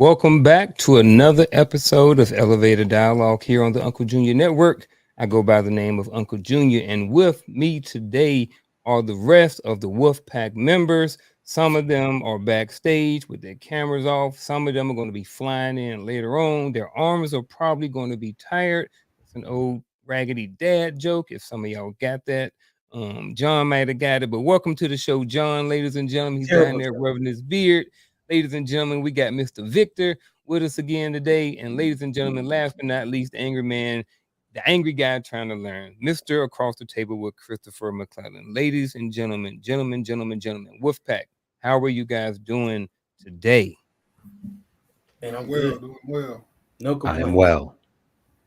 Welcome back to another episode of Elevator Dialogue here on the Uncle Junior Network. I go by the name of Uncle Junior, and with me today are the rest of the Wolf Pack members. Some of them are backstage with their cameras off. Some of them are going to be flying in later on. Their arms are probably going to be tired. It's an old Raggedy Dad joke, if some of y'all got that. John might have got it, but welcome to the show, John, ladies and gentlemen. He's down there rubbing his beard. Ladies and gentlemen, we got Mr. Victor with us again today. And ladies and gentlemen, last but not least, the angry man, the angry guy trying to learn, Mr. Across the Table with Christopher McClellan. Ladies and gentlemen, Wolfpack, how are you guys doing today? Man, I'm well, doing well. No complaints. I am well.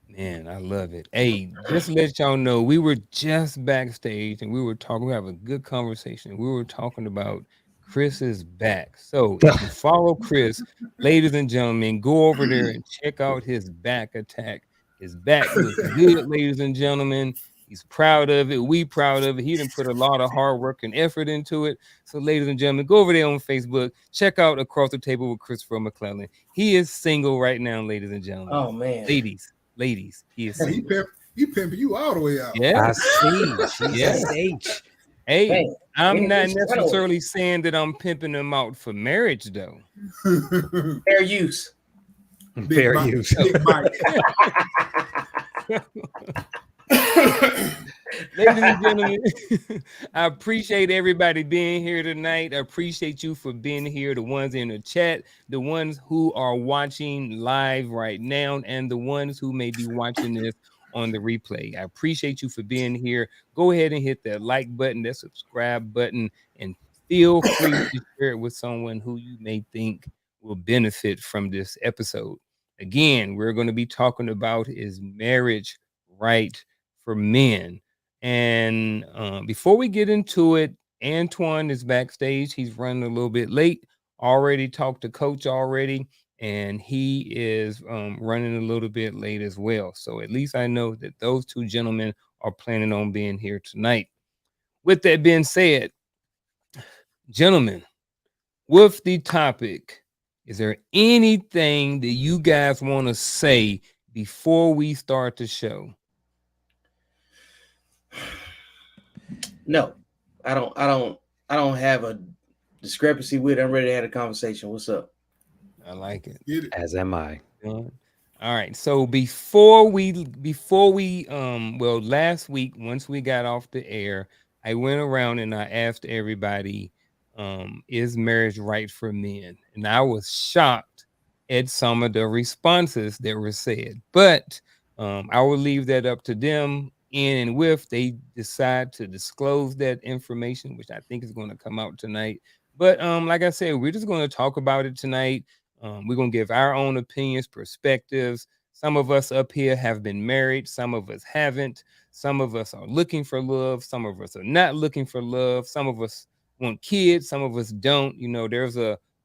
Man, I love it. Hey, just to let y'all know, we were just backstage and we were having a good conversation. We were talking about Chris is back. So if you follow Chris, ladies and gentlemen, go over there and check out his back attack. His back looks good, ladies and gentlemen. He's proud of it. We proud of it. He didn't put a lot of hard work and effort into it. So, ladies and gentlemen, go over there on Facebook. Check out Across the Table with Christopher McClellan. He is single right now, ladies and gentlemen. Oh, man. Ladies, he is single. He pimping you all the way out. Yeah. I see. Yes. Hey, man, I'm not necessarily saying that I'm pimping them out for marriage, though. Fair use. Fair use. Ladies and gentlemen, I appreciate everybody being here tonight. I appreciate you for being here, the ones in the chat, the ones who are watching live right now, and the ones who may be watching this on the replay. I appreciate you for being here. Go ahead and hit that like button, that subscribe button, and feel free to share it with someone who you may think will benefit from this episode. Again, we're going to be talking about is marriage right for men. And before we get into it, Antoine is backstage. He's running a little bit late. Already talked to Coach already. And he is running a little bit late as well. So at least I know that those two gentlemen are planning on being here tonight. With that being said, gentlemen, with the topic, is there anything that you guys want to say before we start the show? No, I don't have a discrepancy with it. I'm ready to have a conversation. What's up? I like it. As am I. All right. So before we last week, once we got off the air, I went around and I asked everybody, is marriage right for men? And I was shocked at some of the responses that were said. But I will leave that up to them. In and with they decide to disclose that information, which I think is going to come out tonight. But like I said, we're just going to talk about it tonight. We're going to give our own opinions, perspectives. Some of us up here have been married. Some of us haven't. Some of us are looking for love. Some of us are not looking for love. Some of us want kids. Some of us don't. You know,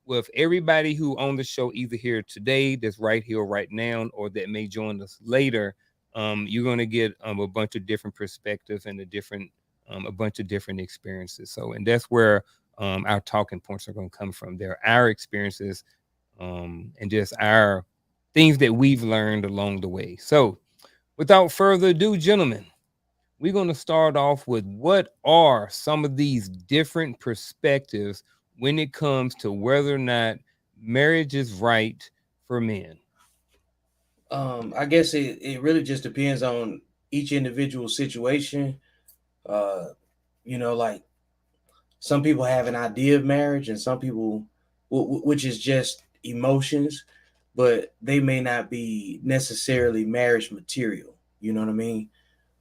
with everybody who on the show, either here today, that's right here, right now, or that may join us later, you're going to get a bunch of different perspectives and a bunch of different experiences. So, and that's where our talking points are going to come from. They're our experiences and just our things that we've learned along the way. So without further ado, gentlemen, we're going to start off with what are some of these different perspectives when it comes to whether or not marriage is right for men. I guess it really just depends on each individual situation. Like some people have an idea of marriage and some people, which is just emotions, but they may not be necessarily marriage material. You know what I mean?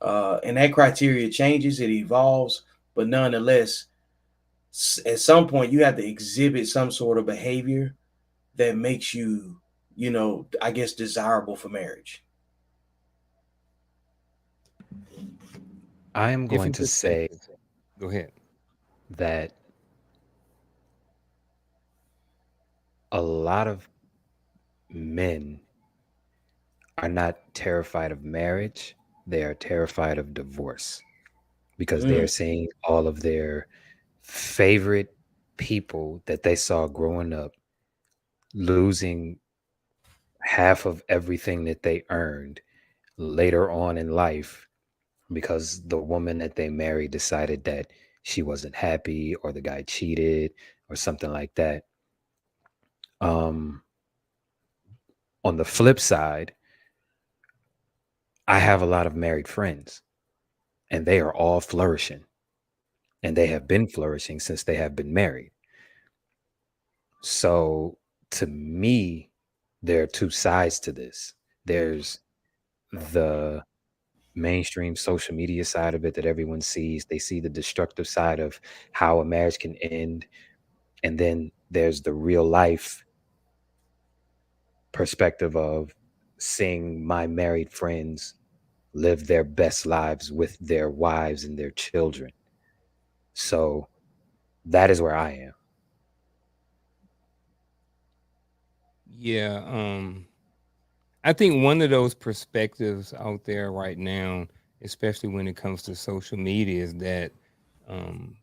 And that criteria changes, it evolves, but nonetheless, at some point you have to exhibit some sort of behavior that makes you, I guess, desirable for marriage. I am going to say, go ahead, that a lot of men are not terrified of marriage. They are terrified of divorce because they are seeing all of their favorite people that they saw growing up losing half of everything that they earned later on in life because the woman that they married decided that she wasn't happy or the guy cheated or something like that. Um, on the flip side, I have a lot of married friends and they are all flourishing and they have been flourishing since they have been married. So to me, there are two sides to this. There's the mainstream social media side of it that everyone sees. They see the destructive side of how a marriage can end. And then there's the real life perspective of seeing my married friends live their best lives with their wives and their children. So that is where I am. Yeah, I think one of those perspectives out there right now, especially when it comes to social media, is that um,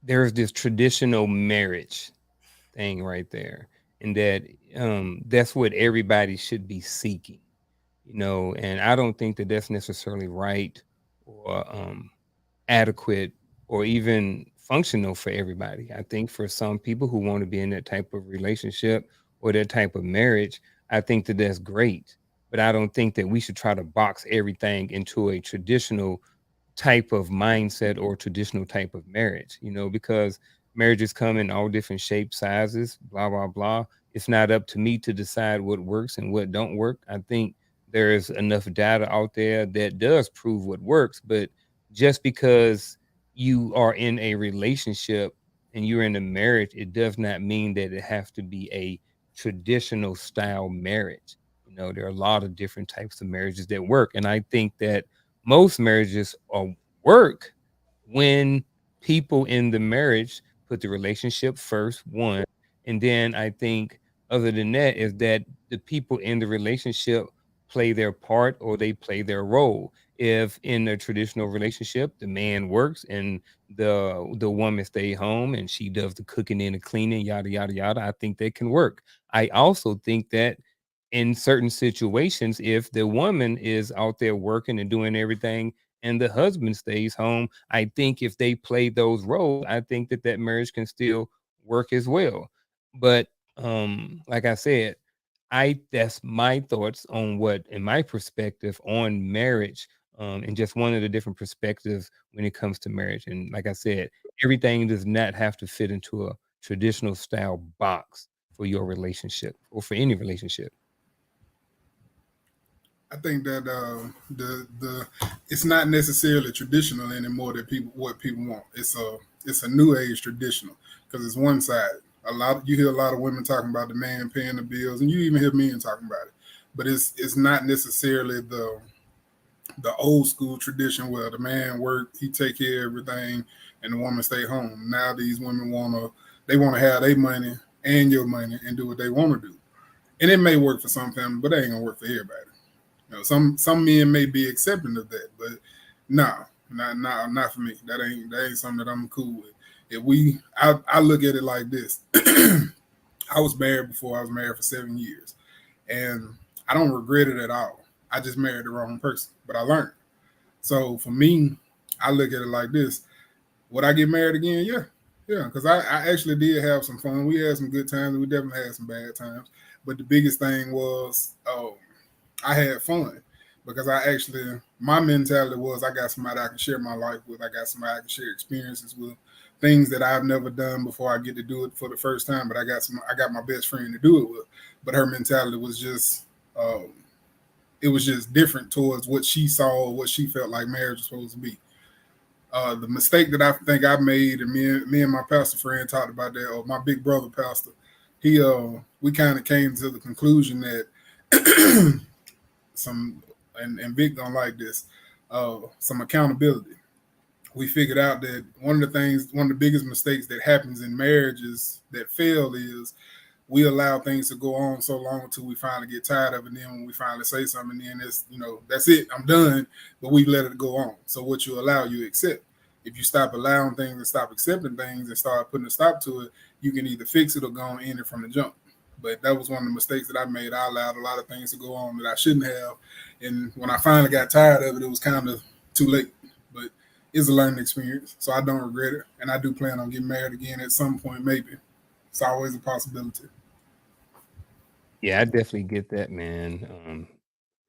there's this traditional marriage thing right there, and that that's what everybody should be seeking, you know. And I don't think that that's necessarily right or adequate or even functional for everybody. I think for some people who want to be in that type of relationship or that type of marriage, I think that that's great. But I don't think that we should try to box everything into a traditional type of mindset or traditional type of marriage, you know, because marriages come in all different shapes, sizes, blah, blah, blah. It's not up to me to decide what works and what don't work. I think there's enough data out there that does prove what works, but just because you are in a relationship and you're in a marriage, it does not mean that it has to be a traditional style marriage. You know, there are a lot of different types of marriages that work. And I think that most marriages work when people in the marriage put the relationship first, one. And then I think, other than that, is that the people in the relationship play their part or they play their role. If in a traditional relationship the man works and the woman stay home and she does the cooking and the cleaning, yada yada yada, I think they can work. I also think that in certain situations, if the woman is out there working and doing everything and the husband stays home, I think if they play those roles, I think that that marriage can still work as well. But like I said, I that's my thoughts on what, in my perspective, on marriage, and just one of the different perspectives when it comes to marriage. And like I said, everything does not have to fit into a traditional style box for your relationship or for any relationship. I think that the it's not necessarily traditional anymore that people what people want. It's a new age traditional because it's one side. A lot you hear a lot of women talking about the man paying the bills, and you even hear men talking about it. But it's not necessarily the old school tradition where the man work, he take care of everything, and the woman stay home. Now these women wanna have their money and your money and do what they want to do. And it may work for some families, but it ain't gonna work for everybody. You know, some men may be accepting of that, but nah, not for me. That ain't something that I'm cool with. If I look at it like this. I was married before. I was married for 7 years, and I don't regret it at all. I just married the wrong person, but I learned. So for me, I look at it like this: would I get married again? Yeah, yeah, because I actually did have some fun. We had some good times. We definitely had some bad times. But the biggest thing was, I had fun because my mentality was I got somebody I can share my life with. I got somebody I can share experiences with, things that I've never done before I get to do it for the first time. But I got my best friend to do it with. But her mentality was just, it was just different towards what she saw, what she felt like marriage was supposed to be. The mistake that I think I made, and me and my pastor friend talked about that, or my big brother pastor, we kind of came to the conclusion that some and Vic don't like this, some accountability. We figured out that one of the biggest mistakes that happens in marriages that fail is we allow things to go on so long until we finally get tired of it. And then when we finally say something, then that's it. I'm done. But we let it go on. So what you allow, you accept. If you stop allowing things and stop accepting things and start putting a stop to it, you can either fix it or go on in it from the jump. But that was one of the mistakes that I made. I allowed a lot of things to go on that I shouldn't have. And when I finally got tired of it, it was kind of too late. But it's a learning experience, so I don't regret it. And I do plan on getting married again at some point, maybe. It's always a possibility. Yeah, I definitely get that, man.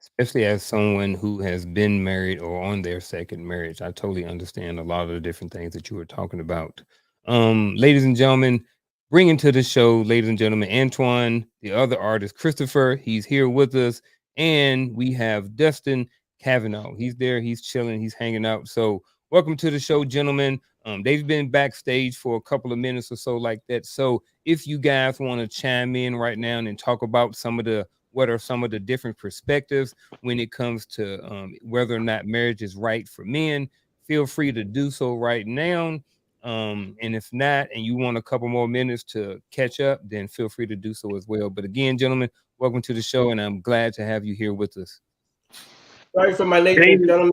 Especially as someone who has been married or on their second marriage, I totally understand a lot of the different things that you were talking about. Ladies and gentlemen, bringing to the show, ladies and gentlemen, Antoine, the other artist, Christopher, he's here with us, and we have Dustin Kavanaugh. He's there, he's chilling, he's hanging out. So, welcome to the show, gentlemen. They've been backstage for a couple of minutes or so, like that. So, if you guys want to chime in right now and talk about what are some of the different perspectives when it comes to whether or not marriage is right for men, feel free to do so right now. And if not, and you want a couple more minutes to catch up, then feel free to do so as well. But again, gentlemen, welcome to the show, and I'm glad to have you here with us. Sorry for my lateness, gentlemen.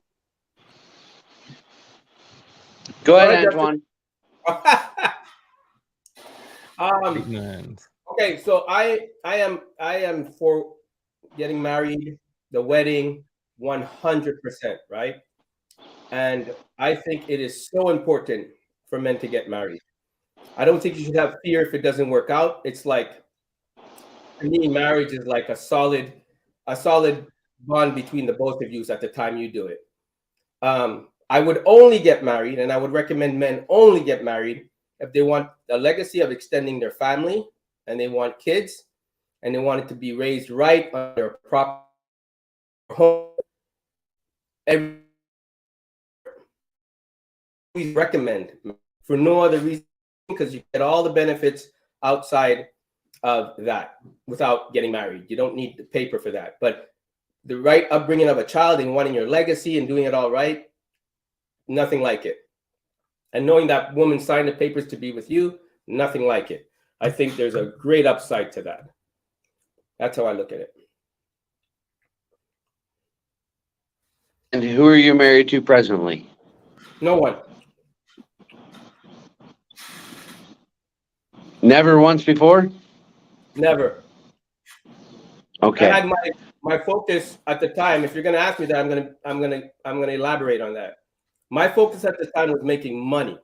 Go ahead, Antoine. Okay, so I am for getting married, the wedding, 100%, right? And I think it is so important for men to get married. I don't think you should have fear if it doesn't work out. It's like, to me, marriage is like a solid bond between the both of you at the time you do it. I would only get married, and I would recommend men only get married if they want a legacy of extending their family, and they want kids, and they want it to be raised right under a proper home. We recommend for no other reason, because you get all the benefits outside of that without getting married. You don't need the paper for that. But the right upbringing of a child and wanting your legacy and doing it all right, nothing like it. And knowing that woman signed the papers to be with you, nothing like it. I think there's a great upside to that. That's how I look at it. And who are you married to presently? No one. Never once before? Never. Okay. I had my focus at the time. If you're going to ask me that, I'm going to elaborate on that. My focus at the time was making money.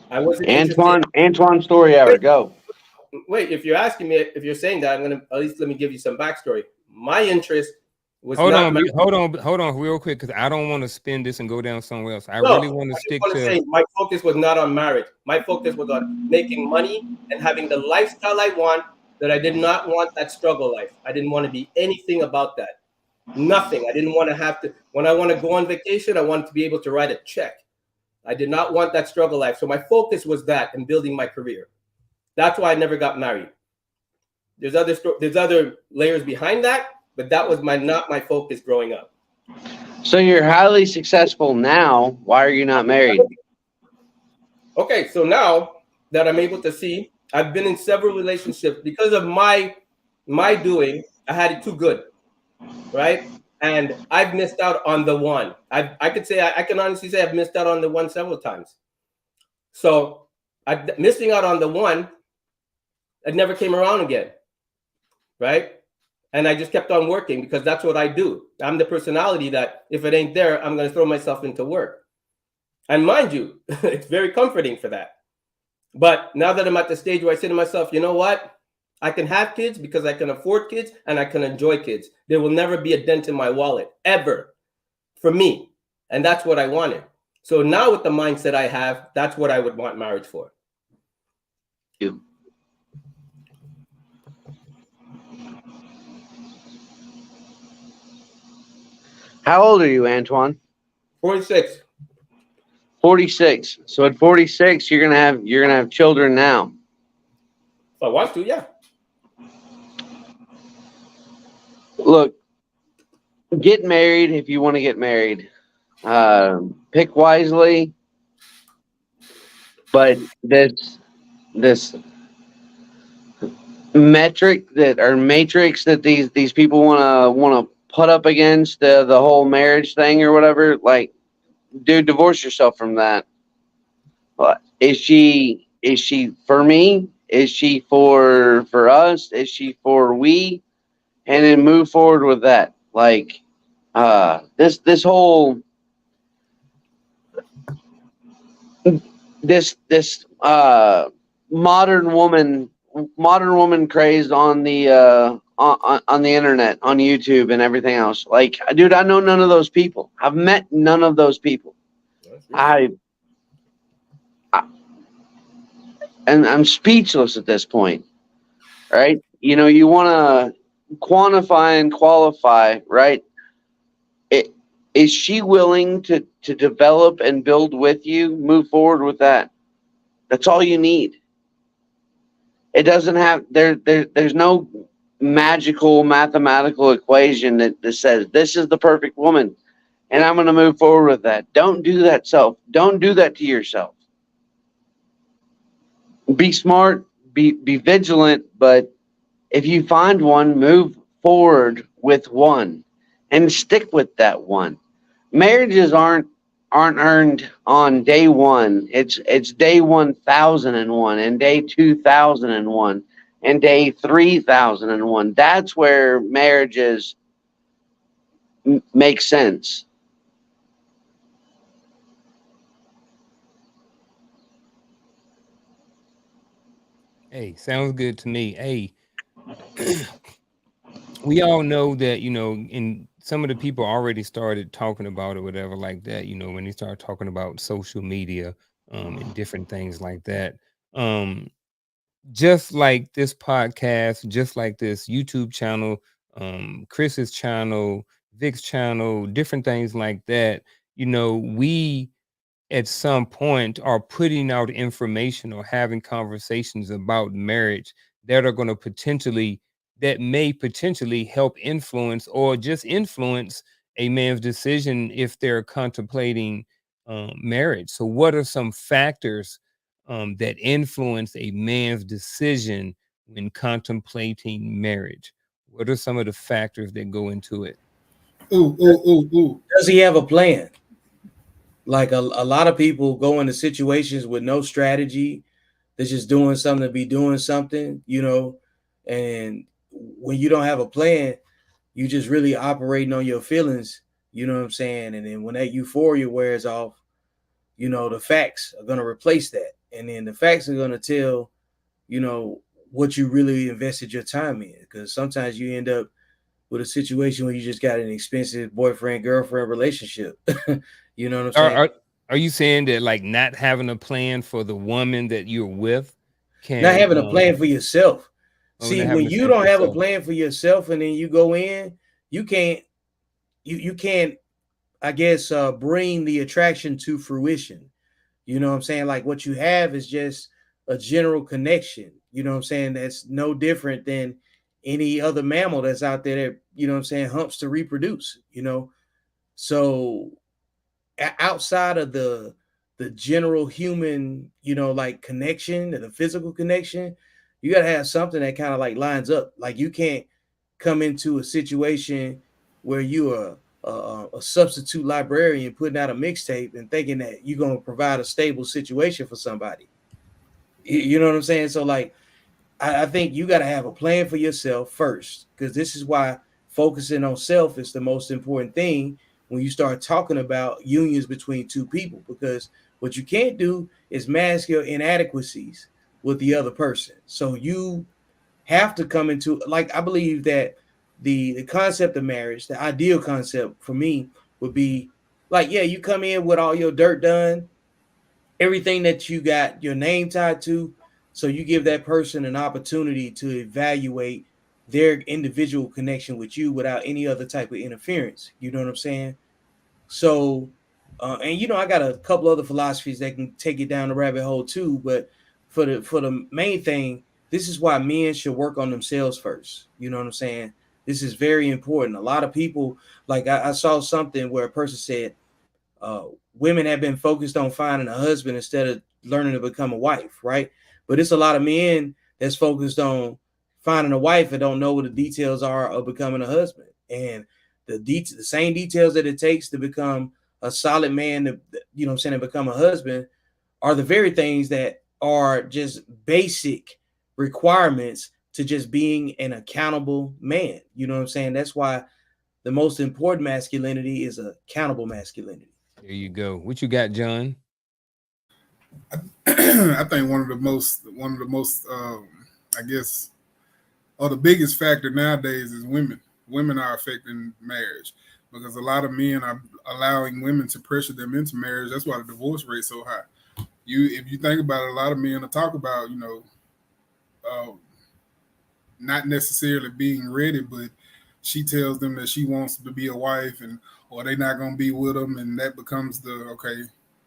I wasn't Antoine story hour. Go. Wait, if you're asking me, if you're saying that, I'm going to at least let me give you some backstory. My interest was hold on real quick, because I don't want to spin this and go down somewhere else. I really want to stick to. My focus was not on marriage. My focus was on making money and having the lifestyle I want. That I did not want that struggle life. I didn't want to be anything about that. Nothing. I didn't want to have to. When I want to go on vacation, I wanted to be able to write a check. I did not want that struggle life. So my focus was that and building my career. That's why I never got married. There's other layers behind that, but that was not my focus growing up. So you're highly successful now. Why are you not married? Okay, so now that I'm able to see, I've been in several relationships because of my doing. I had it too good, right? And I've missed out on the one. I can honestly say I've missed out on the one several times. So missing out on the one, it never came around again, right? And I just kept on working because that's what I do. I'm the personality that if it ain't there, I'm going to throw myself into work. And mind you, it's very comforting for that. But now that I'm at the stage where I say to myself, you know what? I can have kids because I can afford kids and I can enjoy kids. There will never be a dent in my wallet, ever, for me. And that's what I wanted. So now with the mindset I have, that's what I would want marriage for. You. How old are you, Antoine? 46. 46. So at 46, you're gonna have children now. If I want to, yeah. Look, get married if you want to get married. Pick wisely. But this matrix that these people want to put up against the whole marriage thing or whatever, like, dude, divorce yourself from that. Is she for me? Is she for us? Is she for we? And then move forward with that. Like this whole this modern woman craze on the on the internet, on YouTube and everything else. Like, dude, I know none of those people. I've met none of those people. I, I and I'm speechless at this point. Right? You know, you want to quantify and qualify, right? It, is she willing to develop and build with you? Move forward with that. That's all you need. It doesn't have there's no magical mathematical equation that says this is the perfect woman and I'm going to move forward with that. Don't do that don't do that to yourself. Be smart, be vigilant, but if you find one, move forward with one and stick with that one. Marriages aren't earned on day one. It's day 1001 and day 2001 and day 3001. That's where marriages make sense. Hey, sounds good to me. Hey, we all know that, and some of the people already started talking about it, whatever, like that, when they start talking about social media, and different things like that. Um, just like this podcast, just like this YouTube channel, Chris's channel, Vic's channel, different things like that, we at some point are putting out information or having conversations about marriage that are going to potentially that may potentially help influence or just influence a man's decision if they're contemplating marriage. So what are some factors that influence a man's decision when contemplating marriage? What are some of the factors that go into it? Ooh, ooh, ooh, ooh. Does he have a plan? Like a lot of people go into situations with no strategy. They're just doing something to be doing something, and when you don't have a plan, you just really operating on your feelings, you know what I'm saying? And then when that euphoria wears off, the facts are going to replace that. And then the facts are going to tell, what you really invested your time in. Because sometimes you end up with a situation where you just got an expensive boyfriend girlfriend relationship. You know what I'm Are, saying? are are you saying that like not having a plan for the woman that you're with Not can having a plan for yourself. not See, when having a you plan for don't have a yourself? plan for yourself and then you go in, you can't you can't, I guess, bring the attraction to fruition. You know what I'm saying? Like what you have is just a general connection. You know what I'm saying? That's no different than any other mammal that's out there that, what I'm saying, humps to reproduce, So outside of the general human, like connection, the physical connection, you got to have something that kind of like lines up. Like you can't come into a situation where you are a substitute librarian putting out a mixtape and thinking that you're going to provide a stable situation for somebody. You know what I'm saying? So like I think you got to have a plan for yourself first, because this is why focusing on self is the most important thing when you start talking about unions between two people. Because what you can't do is mask your inadequacies with the other person. So you have to come into, like, I believe that the concept of marriage, the ideal concept for me would be like, yeah, you come in with all your dirt done, everything that you got your name tied to. So you give that person an opportunity to evaluate their individual connection with you without any other type of interference. You know what I'm saying? So, and I got a couple other philosophies that can take it down the rabbit hole too. But for the main thing, this is why men should work on themselves first. You know what I'm saying? This is very important. A lot of people, like I saw something where a person said, uh, women have been focused on finding a husband instead of learning to become a wife, right? But it's a lot of men that's focused on finding a wife and don't know what the details are of becoming a husband. And the same details that it takes to become a solid man, to, to become a husband, are the very things that are just basic requirements to just being an accountable man. You know what I'm saying? That's why the most important masculinity is accountable masculinity. There you go. What you got, John? I think one of the most, I guess, or the biggest factor nowadays is women. Women are affecting marriage because a lot of men are allowing women to pressure them into marriage. That's why the divorce rate's so high. If you think about it, a lot of men will talk about, not necessarily being ready, but she tells them that she wants to be a wife, or they're not gonna be with them, and that becomes okay.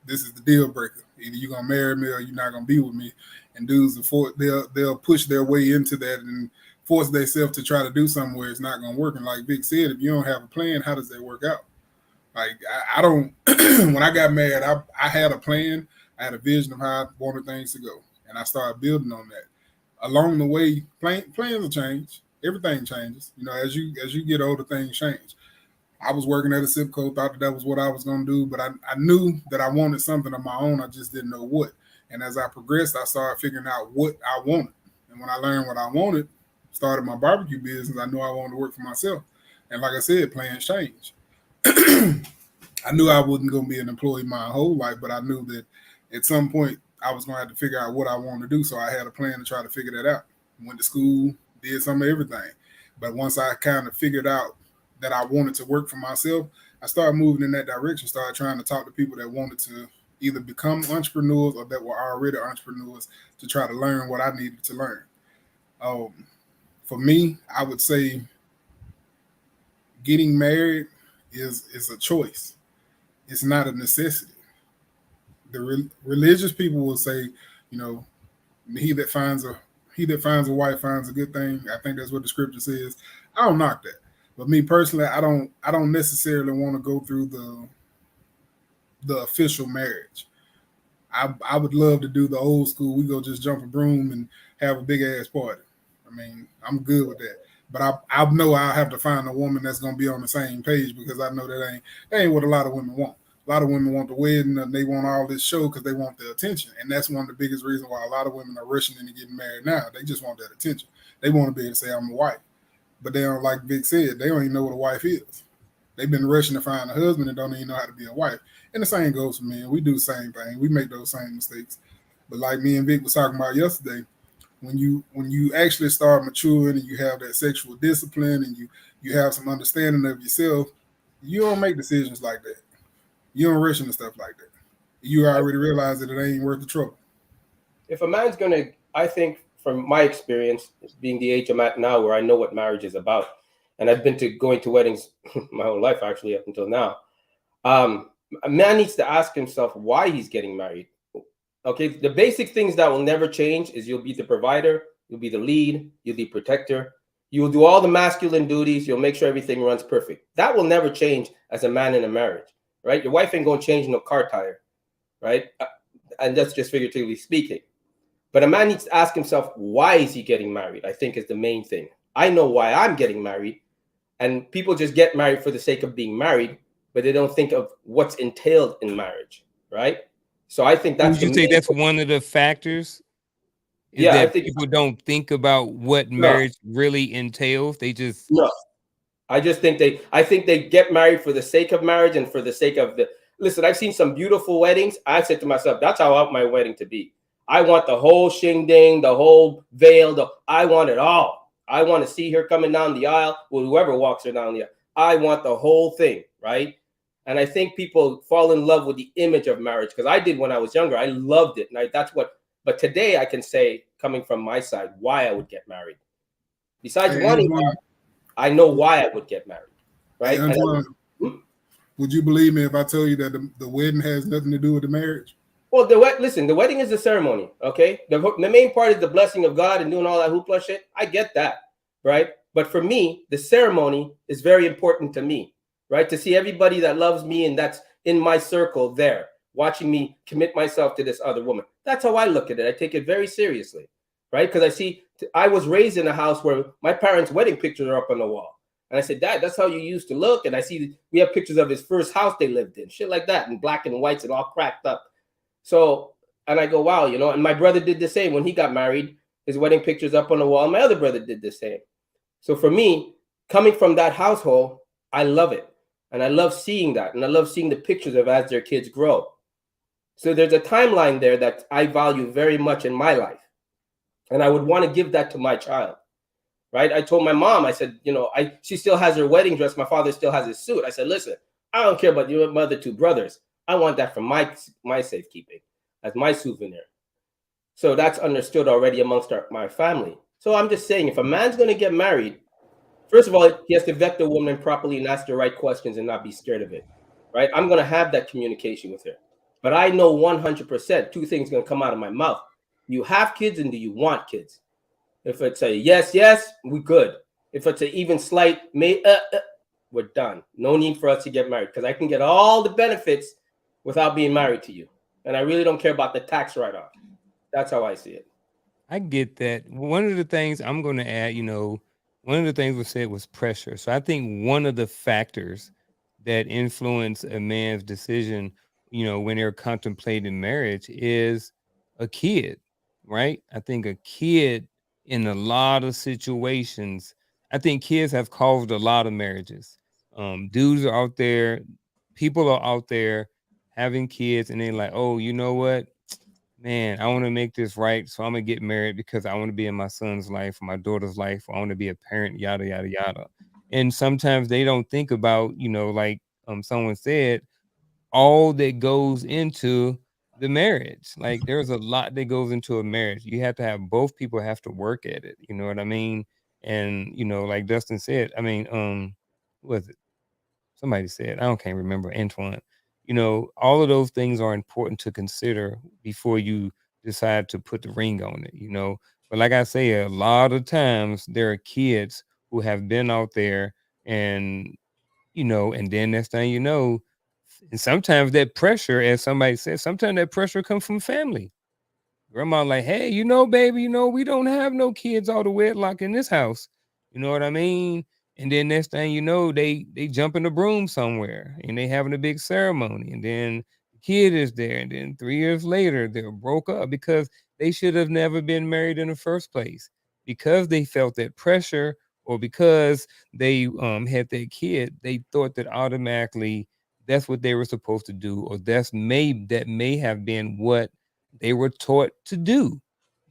This is the deal breaker. Either you're gonna marry me or you're not gonna be with me. And dudes, they'll push their way into that and force themselves to try to do something where it's not gonna work. And like Vic said, if you don't have a plan, how does that work out? Like I don't. When I got married, I had a plan. I had a vision of how I wanted things to go, and I started building on that. Along the way, plans will change. Everything changes. As you get older, things change. I was working at a zip code, thought that was what I was going to do, but I knew that I wanted something of my own. I just didn't know what. And as I progressed, I started figuring out what I wanted. And when I learned what I wanted, started my barbecue business, I knew I wanted to work for myself. And like I said, plans change. I knew I wasn't going to be an employee my whole life, but I knew that at some point I was going to have to figure out what I wanted to do. So I had a plan to try to figure that out. Went to school, did some of everything. But once I kind of figured out that I wanted to work for myself, I started moving in that direction, started trying to talk to people that wanted to either become entrepreneurs or that were already entrepreneurs to try to learn what I needed to learn. For me, I would say getting married is a choice. It's not a necessity. The religious people will say, he that finds a wife finds a good thing. I think that's what the scripture says. I don't knock that. But me personally, I don't necessarily want to go through the official marriage. I would love to do the old school. We go just jump a broom and have a big ass party. I mean, I'm good with that. But I know I'll have to find a woman that's gonna be on the same page because I know that ain't what a lot of women want. A lot of women want the wedding and they want all this show because they want the attention. And that's one of the biggest reasons why a lot of women are rushing into getting married now. They just want that attention. They want to be able to say, I'm a wife. But they don't, like Vic said, they don't even know what a wife is. They've been rushing to find a husband and don't even know how to be a wife. And the same goes for men. We do the same thing. We make those same mistakes. But like me and Vic was talking about yesterday, when you actually start maturing and you have that sexual discipline and you have some understanding of yourself, you don't make decisions like that. You don't rush into stuff like that. You already realize that it ain't worth the trouble. If a man's gonna, I think from my experience, being the age I'm at now, where I know what marriage is about, and I've been going to weddings my whole life actually up until now. A man needs to ask himself why he's getting married. Okay, the basic things that will never change is you'll be the provider, you'll be the lead, you'll be protector, you will do all the masculine duties, you'll make sure everything runs perfect. That will never change as a man in a marriage, right? Your wife ain't gonna change no car tire, right? And that's just figuratively speaking. But a man needs to ask himself, why is he getting married? I think is the main thing. I know why I'm getting married, and people just get married for the sake of being married, but they don't think of what's entailed in marriage, right? So I think that's. Would you say that's one of the factors? Yeah, that I think people don't think about what marriage really entails. They just I think they get married for the sake of marriage and for the sake of the. Listen, I've seen some beautiful weddings. I said to myself, that's how I want my wedding to be. I want the whole shing-ding, the whole veil. I want it all. I want to see her coming down the aisle with whoever walks her down the aisle. I want the whole thing, right? And I think people fall in love with the image of marriage because I did when I was younger. I loved it. And but today I can say, coming from my side, why I would get married. Besides wanting, I know why I would get married, right? Hey, Antoine, would you believe me if I tell you that the wedding has nothing to do with the marriage? Well, the wedding is the ceremony, okay? The main part is the blessing of God and doing all that hoopla shit. I get that, right? But for me, the ceremony is very important to me, right? To see everybody that loves me and that's in my circle there, watching me commit myself to this other woman. That's how I look at it. I take it very seriously, right? Because I was raised in a house where my parents' wedding pictures are up on the wall. And I said, Dad, that's how you used to look. And I see we have pictures of his first house they lived in, shit like that, in black and whites and all cracked up. So, and I go, wow, and my brother did the same when he got married. his wedding pictures up on the wall. My other brother did the same. So for me, coming from that household, I love it. And I love seeing that. And I love seeing the pictures of as their kids grow. So there's a timeline there that I value very much in my life. And I would want to give that to my child. Right? I told my mom, I said, she still has her wedding dress. My father still has his suit. I said, listen, I don't care about you, my other two brothers. I want that for my safekeeping as my souvenir. So that's understood already amongst my family. So I'm just saying, if a man's going to get married, first of all, he has to vet the woman properly and ask the right questions and not be scared of it. Right? I'm going to have that communication with her. But I know 100% two things going to come out of my mouth. You have kids and do you want kids? If it's a yes, we're good. If it's an even slight we're done. No need for us to get married because I can get all the benefits without being married to you. And I really don't care about the tax write-off. That's how I see it. I get that. One of the things I'm going to add, one of the things we said was pressure. So I think one of the factors that influence a man's decision, when they're contemplating marriage is a kid, right? I think a kid in a lot of situations, I think kids have caused a lot of marriages. Dudes are out there, people are out there having kids, and they're like, oh, you know what? Man, I want to make this right. So I'm going to get married because I want to be in my son's life, or my daughter's life. Or I want to be a parent, yada, yada, yada. And sometimes they don't think about, like someone said, all that goes into the marriage. Like there's a lot that goes into a marriage. You have to have both people have to work at it. You know what I mean? And, like Dustin said, I mean, what was it? Somebody said, can't remember, Antoine. All of those things are important to consider before you decide to put the ring on it. But like I say, a lot of times there are kids who have been out there and, and then next thing you know, and sometimes that pressure, as somebody said, sometimes that pressure comes from family. Grandma like, hey, baby, we don't have no kids out of wedlock in this house. You know what I mean? And then next thing you know, they jump in the broom somewhere and they having a big ceremony. And then the kid is there. And then 3 years later, they're broke up because they should have never been married in the first place. Because they felt that pressure or because they had that kid, they thought that automatically that's what they were supposed to do, or that may have been what they were taught to do.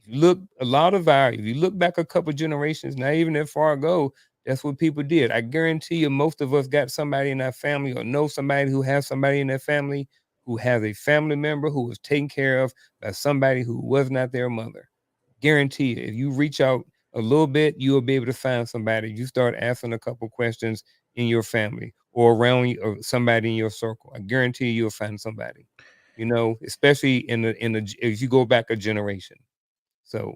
If you look back a couple generations, not even that far ago, that's what people did. I guarantee you, most of us got somebody in our family or know somebody who has somebody in their family who has a family member who was taken care of by somebody who was not their mother. Guarantee you, if you reach out a little bit, you'll be able to find somebody. You start asking a couple questions in your family or around you, or somebody in your circle. I guarantee you'll find somebody. Especially in the if you go back a generation. So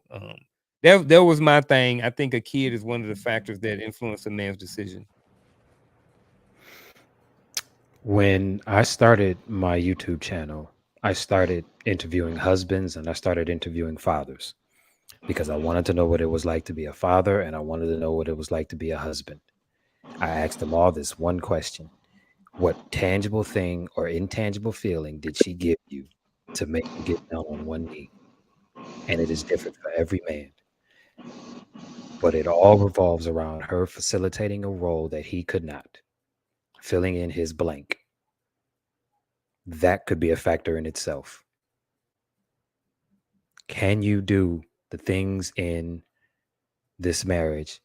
that was my thing. I think a kid is one of the factors that influence a man's decision. When I started my YouTube channel, I started interviewing husbands and I started interviewing fathers because I wanted to know what it was like to be a father and I wanted to know what it was like to be a husband. I asked them all this one question: what tangible thing or intangible feeling did she give you to make you get down on one knee? And it is different for every man. But it all revolves around her facilitating a role that he could not, filling in his blank. That could be a factor in itself. Can you do the things in this marriage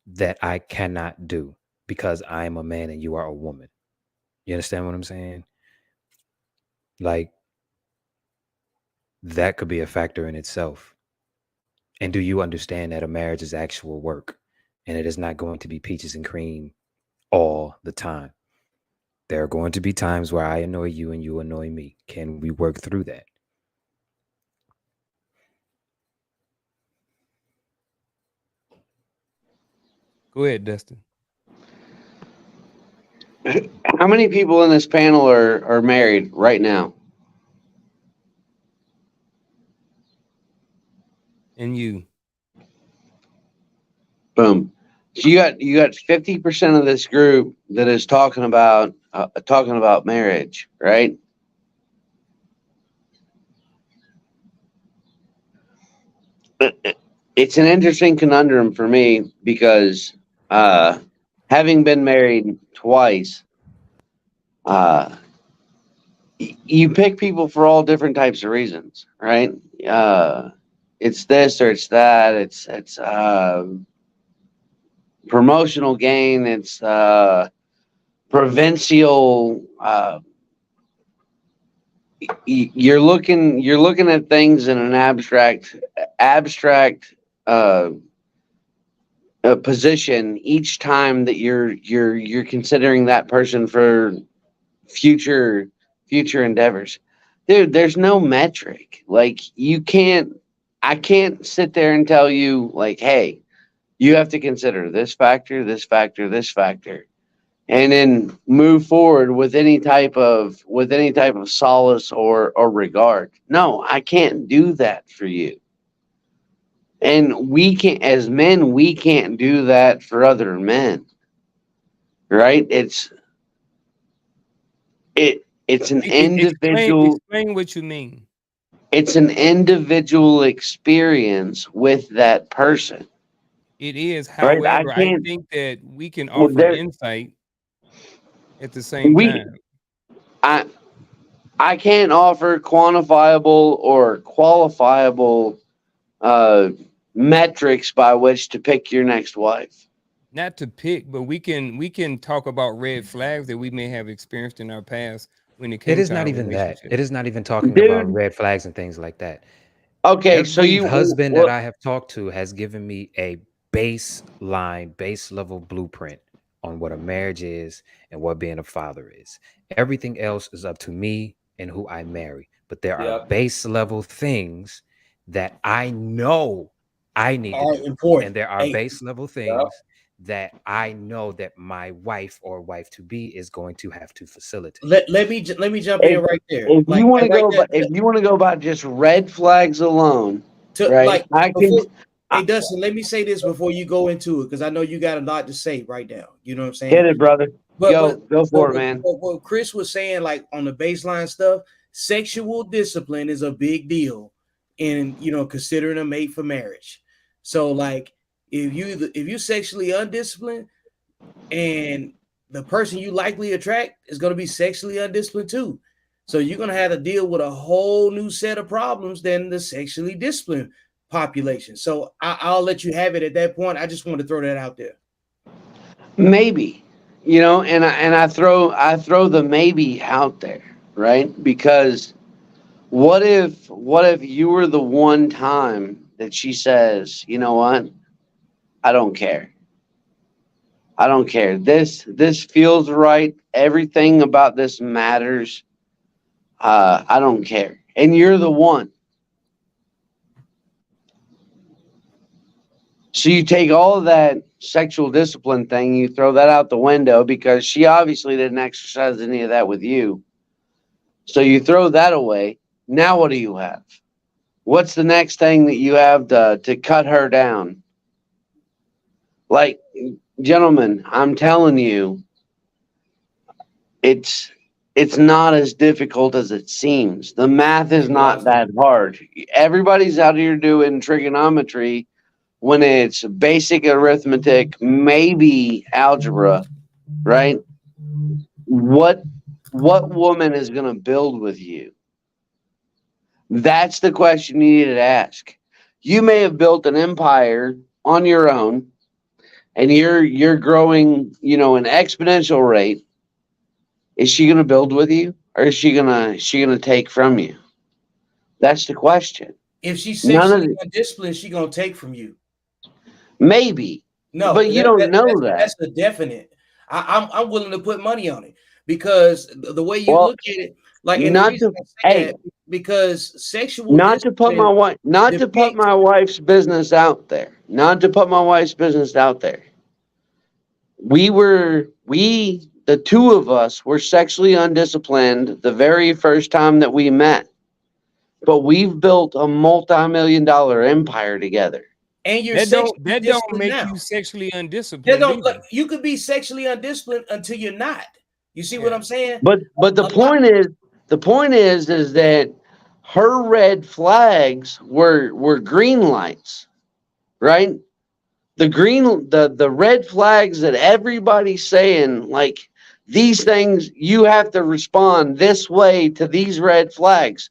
that I cannot do because I'm a man and you are a woman? You understand what I'm saying? Like, that could be a factor in itself. And do you understand that a marriage is actual work and it is not going to be peaches and cream all the time? There are going to be times where I annoy you and you annoy me. Can we work through that? Go ahead, Dustin. How many people in this panel are married right now? And you. Boom. So you got 50% of this group that is talking about marriage, right? it's an interesting conundrum for me because having been married twice, uh, you pick people for all different types of reasons, right? It's this or it's that. It's promotional gain. It's provincial. You're looking at things in an abstract uh, position each time that you're considering that person for future future endeavors. Dude, there's no metric. Like I can't sit there and tell you like, hey, you have to consider this factor, this factor, this factor, and then move forward with any type of solace or regard. No, I can't do that for you. And we can't, as men, we can't do that for other men, right? It's an individual. Explain what you mean. It's an individual experience with that person, It is. right? I However, I can't. think that we can Well, offer there insight at the same we time. I I can't offer quantifiable or qualifiable uh, metrics by which to pick your next wife. Not to pick, but we can talk about red flags that we may have experienced in our past when it It came is to not our even that. relationship. It is not even talking about Dude, red flags and things like that. okay, so Every you husband that well, I have talked to has given me a baseline, base level blueprint on what a marriage is and what being a father is. Everything else is up to me and who I marry. But there are Yep. base level things that I know I need to All do. And important. there are Hey, base level Yep. things that I know that my wife or wife to be is going to have to facilitate. let me jump in if right there. if you want Like to right go there. by if you want to go by just red flags alone, To right? like I can. before. I, Hey Dustin, let me say this before you go into it because I know you got a lot to say right now. You know what I'm hit saying? it, brother. But Go but go but for it, man. what Chris was saying, like on the baseline stuff, sexual discipline is a big deal in considering a mate for marriage. So like if you sexually undisciplined and the person you likely attract is going to be sexually undisciplined too. So you're going to have to deal with a whole new set of problems than the sexually disciplined population. So I'll let you have it at that point. I just want to throw that out there. Maybe, and I throw the maybe out there, right? Because what if you were the one time that she says, you know what? I don't care. I don't care. This feels right. Everything about this matters. I don't care. And you're the one. So you take all of that sexual discipline thing, you throw that out the window because she obviously didn't exercise any of that with you. So you throw that away. Now what do you have? What's the next thing that you have to cut her down? Like, gentlemen, I'm telling you, it's it's not as difficult as it seems. The math is not Exactly. that hard. Everybody's out here doing trigonometry when it's basic arithmetic, maybe algebra, right? What what woman is going to build with you? That's the question you need to ask. You may have built an empire on your own and you're growing, an exponential rate. Is she going to build with you or is she going to take from you? That's the question. If she's None of sexually it, undisciplined, she's gonna take from you. maybe, No, but you don't know that. that's a definite. I'm willing to put money on it because the way you Well, look at it, like, and the not reason to I say hey, that because sexual not to put discipline depicts. my wife's business out there. Not to put my wife's business out there. The two of us were sexually undisciplined the very first time that we met. But we've built a multi-million-dollar empire together. And you're That don't sexually that don't disciplined make now. you sexually That undisciplined don't either. look. You could be sexually undisciplined until you're not. You see what Yeah. I'm saying? But A lot. the point is that her red flags were green lights. right? The red flags that everybody's saying, like these things, you have to respond this way to these red flags.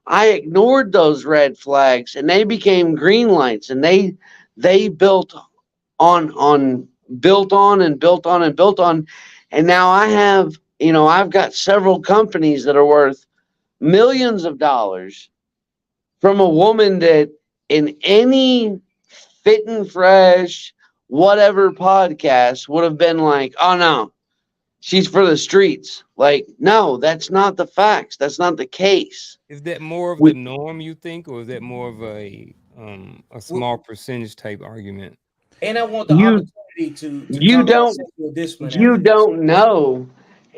I ignored those red flags and they became green lights, and they built on built on and built on and built on. And now I have, I've got several companies that are worth millions of dollars from a woman that in any fit and fresh whatever podcast would have been like, oh no, she's for the streets. Like, no, that's not the facts. That's not the case. Is that more of the We, norm, you think, or is that more of a small percentage type argument? And I want the you opportunity to you talk about don't sexual discipline you after this. don't know.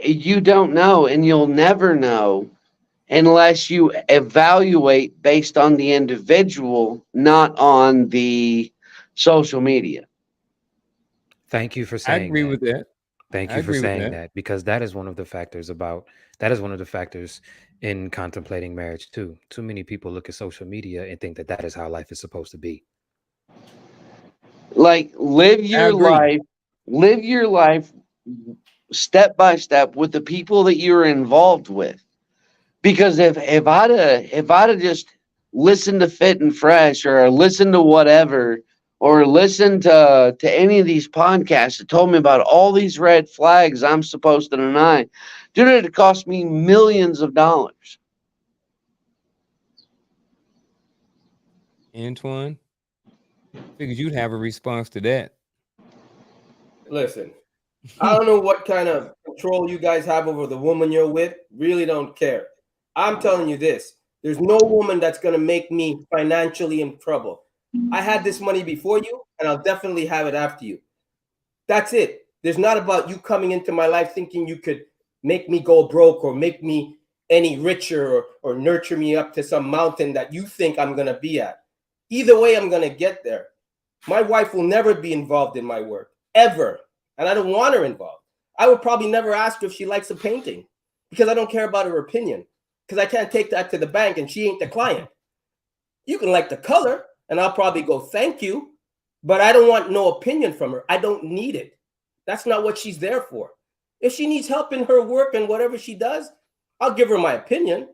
You don't know, and you'll never know unless you evaluate based on the individual, not on the social media. Thank you for I saying agree that. with that. Thank I you for agree with saying that. that, because that is one of the factors that is one of the factors in contemplating marriage too. Too many people look at social media and think that that is how life is supposed to be. Like, I agree. live your life step by step with the people that you're involved with. Because if I'd have just listened to Fit and Fresh, or listened to whatever, or listened to any of these podcasts that told me about all these red flags I'm supposed to deny, dude, it cost me millions of dollars. Antoine, figured you'd have a response to that. Listen, I don't know what kind of control you guys have over the woman you're with. Really don't care. I'm telling you this. There's no woman that's going to make me financially in trouble. I had this money before you, and I'll definitely have it after you. That's it. There's not about you coming into my life thinking you could make me go broke or make me any richer, or nurture me up to some mountain that you think I'm going to be at. Either way, I'm going to get there. My wife will never be involved in my work, ever. And I don't want her involved. I would probably never ask her if she likes a painting, because I don't care about her opinion, because I can't take that to the bank and she ain't the client. You can like the color and I'll probably go, thank you, but I don't want no opinion from her. I don't need it. That's not what she's there for. If she needs help in her work and whatever she does, I'll give her my opinion.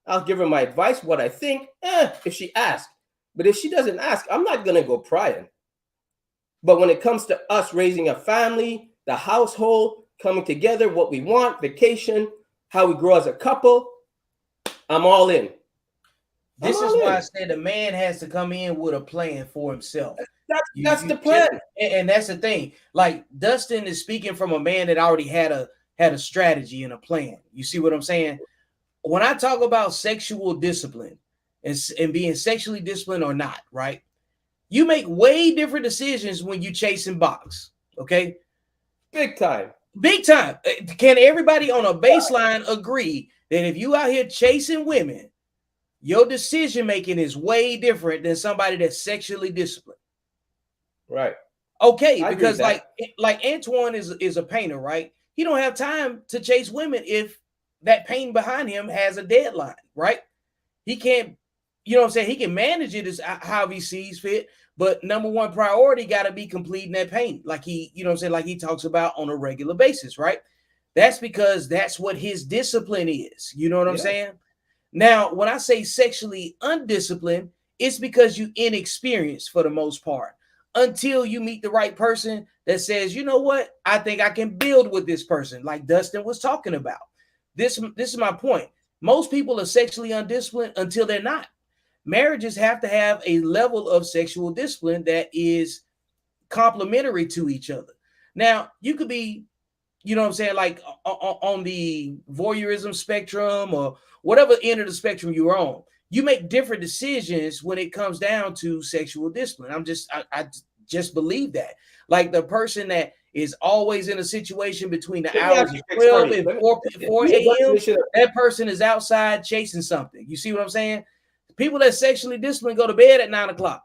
I'll give her my advice, what I think, if she asks. But if she doesn't ask, I'm not going to go prying. But when it comes to us raising a family, the household, coming together, what we want, vacation, how we grow as a couple, I'm all in. This is why I said a man has to come in with a plan for himself. That's the plan. And that's the thing. Like, Dustin is speaking from a man that already had a strategy and a plan. You see what I'm saying? When I talk about sexual discipline and being sexually disciplined or not, right? You make way different decisions when you chasing box. Okay. Big time. Big time. Can everybody on a baseline agree that if you out here chasing women, your decision making is way different than somebody that's sexually disciplined? Right. Okay, because like Antoine is a painter, right? He don't have time to chase women if that painting behind him has a deadline, right? He can't, you know what I'm saying? He can manage it as how he sees fit, but number one priority got to be completing that painting, like he, you know what I'm saying, like he talks about on a regular basis, right? That's because that's what his discipline is. You know what I'm saying? Now, when I say sexually undisciplined, it's because you inexperienced for the most part, until you meet the right person that says, you know what, I think I can build with this person, like Dustin was talking about. This is my point. Most people are sexually undisciplined until they're not. Marriages have to have a level of sexual discipline that is complementary to each other. Now, you could be, you know what I'm saying, like on the voyeurism spectrum or whatever end of the spectrum you're on. You make different decisions when it comes down to sexual discipline. I just believe that. Like the person that is always in a situation between the hours of 12 and 4 a.m., that person is outside chasing something. You see what I'm saying? People that sexually disciplined go to bed at 9 o'clock.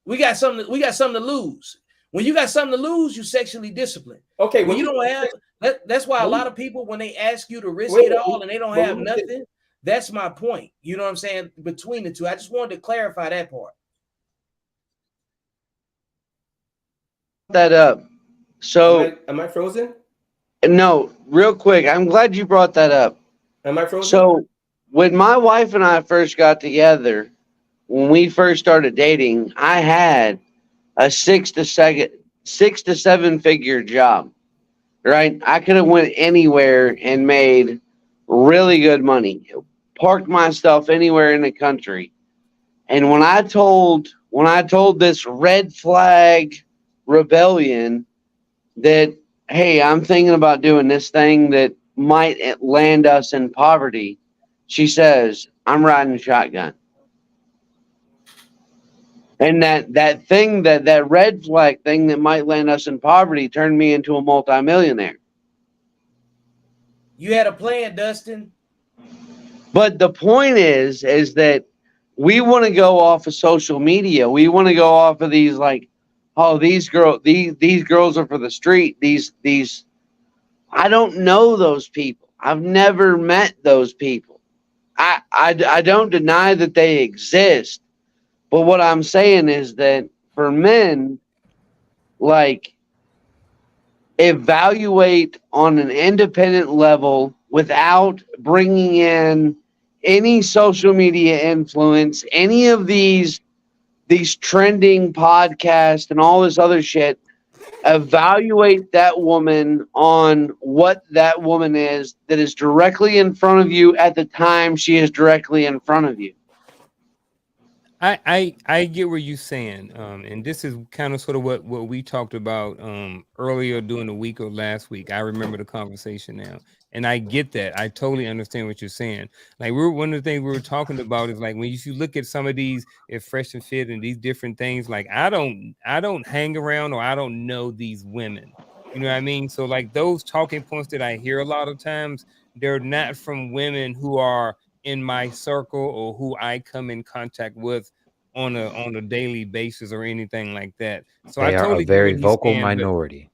We got something to lose. When you got something to lose, you sexually disciplined. Okay, when you don't have that's why a lot of people, when they ask you to risk it all and they don't have nothing, that's my point. You know what I'm saying? Between the two, I just wanted to clarify that part. that up. So Am I frozen? no, real quick, I'm glad you brought that up. Am I frozen? So when my wife and I first got together, when we first started dating, I had a 6 to 7 figure job. Right? I could have went anywhere and made really good money. Parked myself anywhere in the country. And when I told this red flag rebellion that, hey, I'm thinking about doing this thing that might land us in poverty, she says, I'm riding shotgun. And that thing, that red flag thing that might land us in poverty turned me into a multimillionaire. You had a plan, Dustin. But the point is that we want to go off of social media. We want to go off of these like, oh, these girls are for the street. These I don't know those people. I've never met those people. I don't deny that they exist. But what I'm saying is that for men, like, evaluate on an independent level without bringing in any social media influence, any of these trending podcasts and all this other shit. Evaluate that woman on what that woman is that is directly in front of you at the time she is directly in front of you. I get what you're saying, and this is kind of sort of what we talked about earlier during the week or last week. I remember the conversation now, and I get that. I totally understand what you're saying. Like one of the things we were talking about is like when you look at some of these, if Fresh and Fit and these different things. Like I don't hang around or I don't know these women. You know what I mean? So like those talking points that I hear a lot of times, they're not from women who are in my circle or who I come in contact with on a daily basis or anything like that. So I They are a totally get very what he's vocal saying. But minority.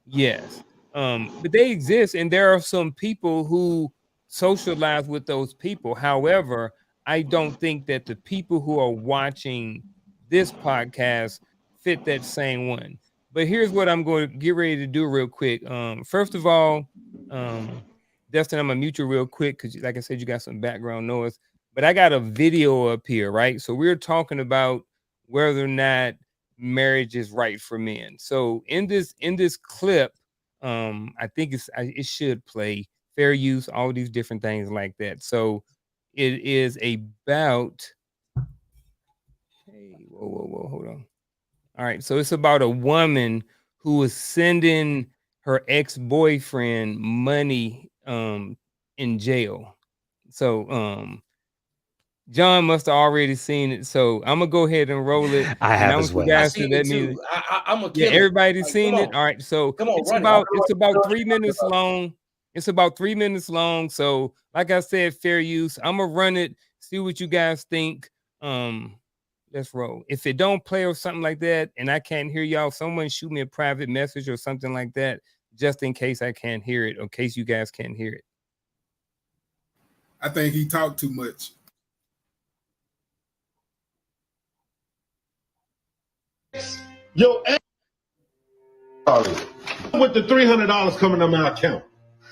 yes. But they exist, and there are some people who socialize with those people. However, I don't think that the people who are watching this podcast fit that same one. But here's what I'm going to get ready to do real quick. First of all, Dustin, I'm gonna mute you real quick because, like I said, you got some background noise. But I got a video up here, right? So we're talking about whether or not marriage is right for men. So in this clip, I think it should play fair use, all these different things like that. So it is about. Hey, whoa, hold on. All right, so it's about a woman who was sending her ex-boyfriend money in jail. So John must have already seen it. So I'm gonna go ahead and roll it. I And I have want as you well. I guys to seen let it me. too. I'm a Yeah, killer. everybody's Like, seen come it. on. All right, so Come on, it's run about it. 3 minutes long. It's about 3 minutes long. So, like I said, fair use. I'm gonna run it, see what you guys think. Let's roll. If it don't play or something like that, and I can't hear y'all, someone shoot me a private message or something like that, just in case I can't hear it, or in case you guys can't hear it. I think he talked too much. Yo, with the $300 coming on my account.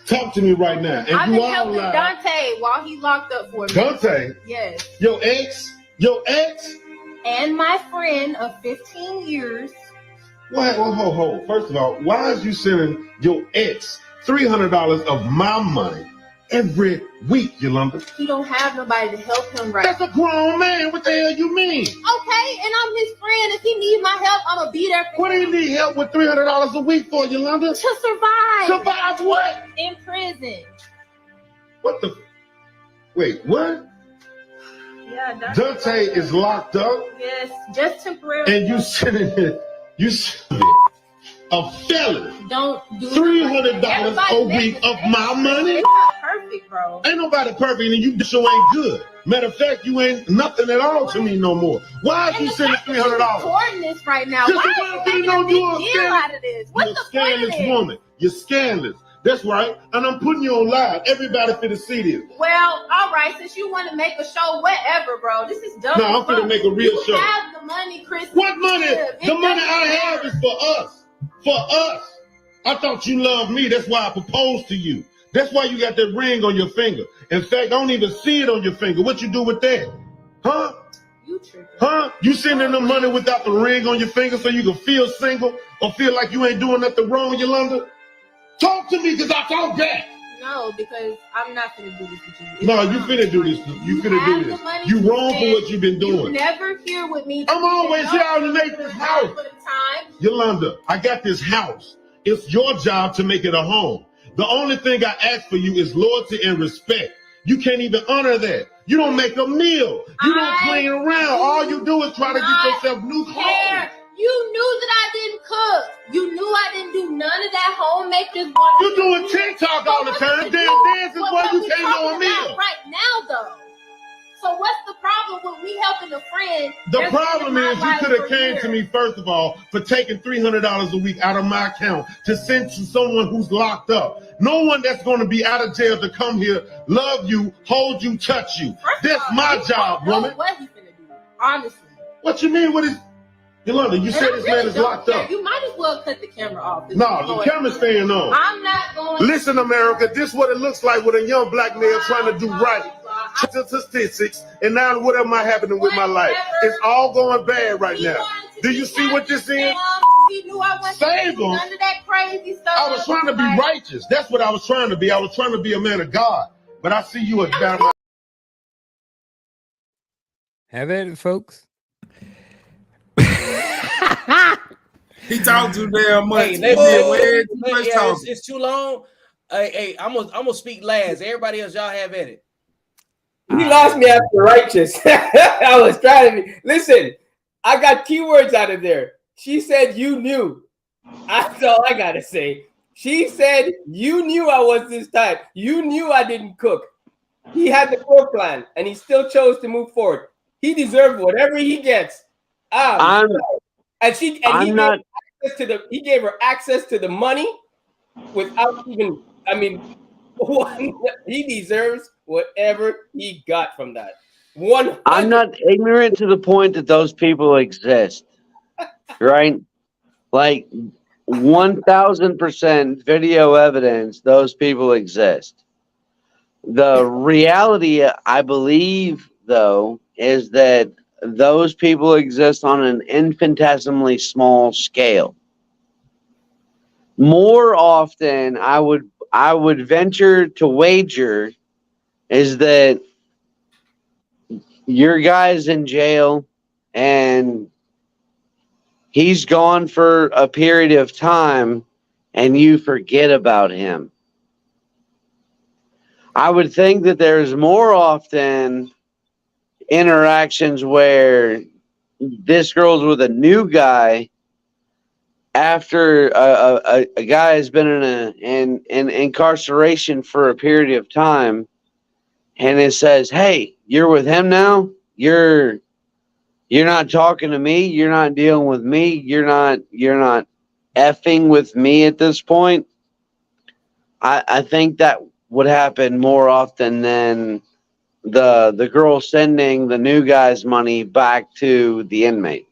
Talk to me right now. And I've you been all helping lie. Dante while he's locked up for me. Dante? Yes. Your ex? And my friend of 15 years. What? Ho. First of all, why is you sending your ex $300 of my money every week, Yolanda? He don't have nobody to help him right That's a grown man. What the hell you mean? Okay, and I'm his friend. If he needs my help, I'm going to be there for What do you need help with $300 a week for, Yolanda? To survive. Survive what? In prison. What the? Wait, what? Yeah, Dante is locked up? Yes, just temporarily. And you sitting here, a felon. Don't do $300 a week of my money? It's not perfect, bro. Ain't nobody perfect, and you sure ain't good. Matter of fact, you ain't nothing at all to me no more. Why are you sending $300? Recording this right now. Just Why because are you you making know a big you're a deal out of this? What's the point of scandalous this? woman. You're scandalous. That's right. And I'm putting you on live. Everybody finna see this. Well, all right. Since you want to make a show, whatever, bro. This is dumb. No, I'm finna make a real show. You have the money, Chris. What money? The money I have is for us. for us. I thought you loved me. That's why I proposed to you. That's why you got that ring on your finger. In fact, I don't even see it on your finger. What you do with that? Huh? You tripping. Huh? You sending them money without the ring on your finger so you can feel single or feel like you ain't doing nothing wrong, Yolanda? Talk to me, because I talk back. No, because I'm not finna do this with you. It's No, you wrong. finna do this. You finna have do the this. money You to wrong for spend. what you've been You doing. never here with me. I'm always here out in Nathan's house. For the time. Yolanda, I got this house. It's your job to make it a home. The only thing I ask for you is loyalty and respect. You can't even honor that. You don't make a meal. You don't clean around. All you do is try to get yourself new clothes. You knew that I didn't cook. You knew I didn't do none of that homemade. You doing TikTok all the time. Damn dance is why you can't know a meal. Right now, though. So what's the problem with me helping a friend? The problem is you could have came to me, first of all, for taking $300 a week out of my account to send to someone who's locked up. No one that's going to be out of jail to come here, love you, hold you, touch you. That's my job, woman. What he finna do? Honestly. What you mean? What is... Yolanda, you said this man is locked up. You might as well cut the camera off. No, the camera's staying on. I'm not going. Listen, America, this is what it looks like with a young black man trying to do right. Statistics, and now whatever might happening with my life, it's all going bad right now. Do you see what this is? He knew I wasn't Save him. none of that crazy stuff. I was trying to be righteous. That's what I was trying to be. I was trying to be a man of God. But I see you as down. Have at it, folks. He talked too damn much. It's too long. Hey, I'm gonna speak last. Everybody else, y'all have at it. He lost me after righteous. I was trying to be. Listen, I got keywords out of there. She said you knew. That's all I gotta say. She said you knew I was this type. You knew I didn't cook. He had the core plan, and he still chose to move forward. He deserved whatever he gets. He gave her access to the money without even. I mean, he deserves whatever he got from that. I'm not ignorant to the point that those people exist, right? Like 1,000% video evidence, those people exist. The reality, I believe, though, is that those people exist on an infinitesimally small scale. More often, I would venture to wager is that your guy's in jail and he's gone for a period of time and you forget about him. I would think that there's more often interactions where this girl's with a new guy after a guy has been in incarceration for a period of time, and it says, "Hey, you're with him now. You're not talking to me. You're not dealing with me. You're not effing with me at this point." I think that would happen more often than the girl sending the new guy's money back to the inmate.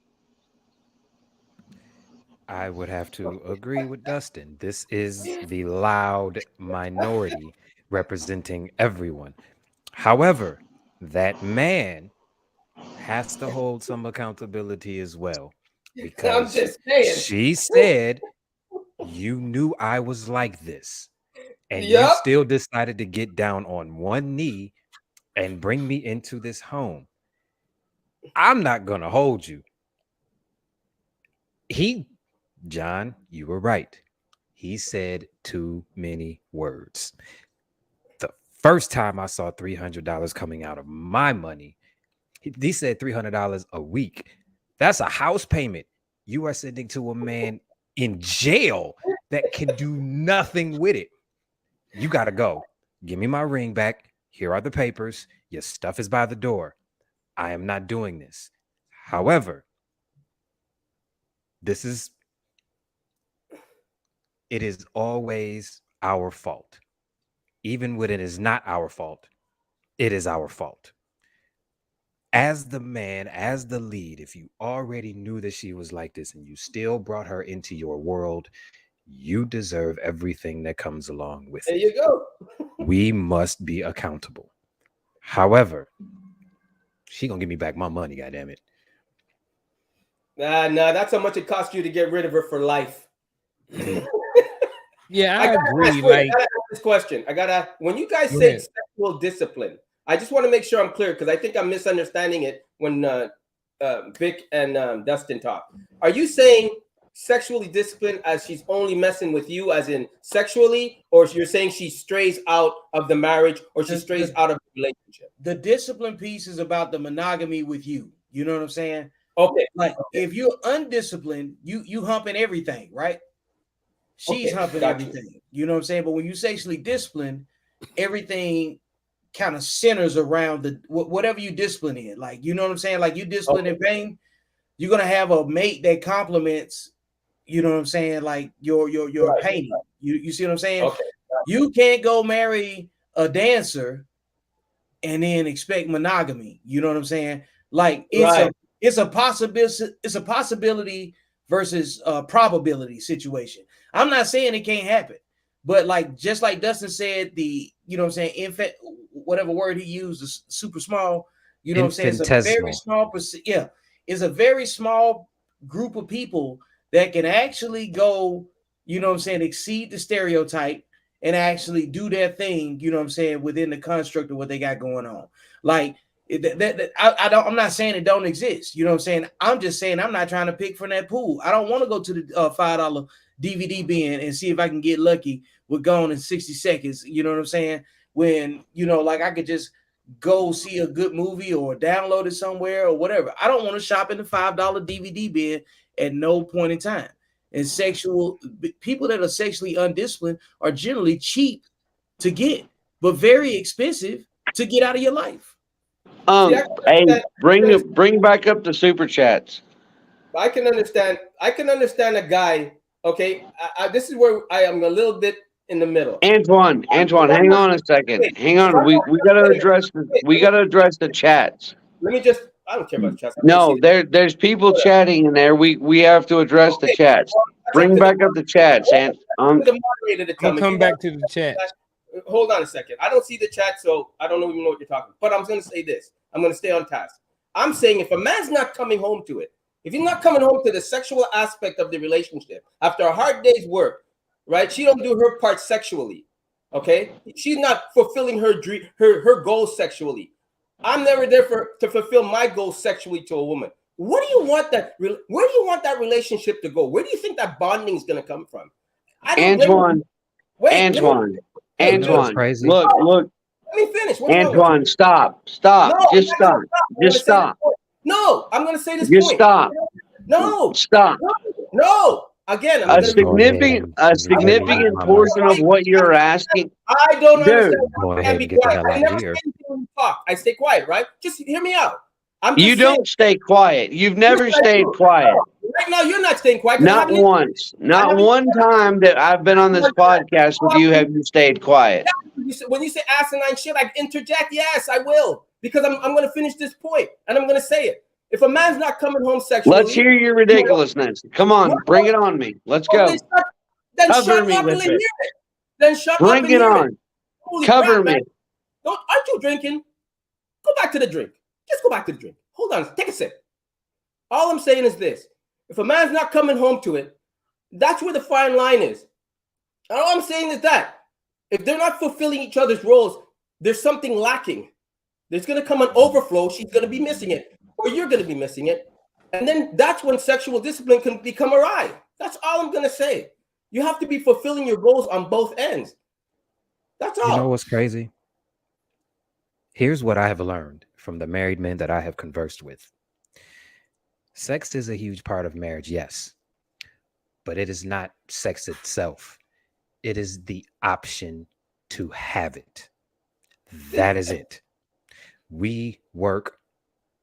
I would have to agree with Dustin. This is the loud minority representing everyone. However, that man has to hold some accountability as well, because she said, "You knew I was like this, and you still decided to get down on one knee and bring me into this home. I'm not gonna hold you." John, you were right. He said too many words. The first time I saw $300 coming out of my money, he said $300 a week. That's a house payment you are sending to a man in jail that can do nothing with it. You got to go. Give me my ring back. Here are the papers. Your stuff is by the door. I am not doing this. However, it is always our fault. Even when it is not our fault, it is our fault. As the man, as the lead, if you already knew that she was like this and you still brought her into your world, you deserve everything that comes along with There it. you go. We must be accountable. However, she gonna give me back my money, goddammit. Nah, that's how much it cost you to get rid of her for life. Yeah, I I gotta agree. ask, Like, I gotta ask this question. When you guys go say ahead. sexual discipline, I just want to make sure I'm clear because I think I'm misunderstanding it when Vic and Dustin talk. Are you saying sexually disciplined as she's only messing with you, as in sexually, or you're saying she strays out of the marriage or she strays out of the relationship? The discipline piece is about the monogamy with you. You know what I'm saying? Okay. Like if you're undisciplined, you humping everything, right? She's humping everything. You know what I'm saying? But when you sexually disciplined, everything kind of centers around the whatever you discipline in. Like, you know what I'm saying? Like you discipline in pain, you're gonna have a mate that complements, you know what I'm saying, like your painting. You see what I'm saying? Okay. You can't go marry a dancer and then expect monogamy. You know what I'm saying? Like it's a possibility versus a probability situation. I'm not saying it can't happen, but like just like Dustin said, you know what I'm saying, infant, whatever word he used is super small. You know what I'm saying? It's a very small it's a very small group of people that can actually go, you know what I'm saying, exceed the stereotype and actually do their thing, you know what I'm saying, within the construct of what they got going on. Like I'm not saying it don't exist. You know what I'm saying? I'm just saying I'm not trying to pick from that pool. I don't want to go to the $5 DVD bin and see if I can get lucky with Gone in 60 Seconds. You know what I'm saying? When, you know, like I could just go see a good movie or download it somewhere or whatever. I don't want to shop in the $5 DVD bin at no point in time. And people that are sexually undisciplined are generally cheap to get, but very expensive to get out of your life. Hey, bring back up the super chats. I can understand a guy. Okay, this is where I am a little bit in the middle. Antoine, hang on a second. Hang on. We gotta address the chats. Let me just. I don't care about the chats. No, there's people chatting in there. We have to address the chats. Bring back up the chats, and the moderator to tell me. Come back to the chat. Hold on a second. I don't see the chat, so I don't even know what you're talking about. But I'm going to say this. I'm going to stay on task. I'm saying if a man's not coming home to it, if he's not coming home to the sexual aspect of the relationship after a hard day's work, right? She don't do her part sexually, okay? She's not fulfilling her dream, her goals sexually. I'm never there to fulfill my goals sexually to a woman. Where do you want that relationship to go? Where do you think that bonding is going to come from? Antoine, crazy. Look. Let me finish. Antoine, stop. No, Just stop. Just stop. No, I'm going to say this Just point. stop. No. Stop. No. Again, a significant portion of what you're asking. I don't understand. Go ahead and get the hell out of here. I stay quiet, right? Just hear me out. You don't stay quiet. You've never stayed quiet. Right now, you're not staying quiet. Not once. Not one time that I've been on this podcast with you have you stayed quiet. When you say asinine shit, I interject. Yes, I will. Because I'm going to finish this point, and I'm going to say it. If a man's not coming home sexually... Let's hear your ridiculousness. Come on, bring it on me. Let's go. Then shut up and hear it. Then shut up and hear it. Bring it on. Cover me. Aren't you drinking? Go back to the drink. Just go back to the drink. Hold on. Take a sip. All I'm saying is this. If a man's not coming home to it, that's where the fine line is. And all I'm saying is that if they're not fulfilling each other's roles, there's something lacking. There's going to come an overflow. She's going to be missing it, or you're going to be missing it. And then that's when sexual discipline can become awry. That's all I'm going to say. You have to be fulfilling your goals on both ends. That's all. You know what's crazy? Here's what I have learned from the married men that I have conversed with. Sex is a huge part of marriage, yes, but it is not sex itself. It is the option to have it. That is it. We work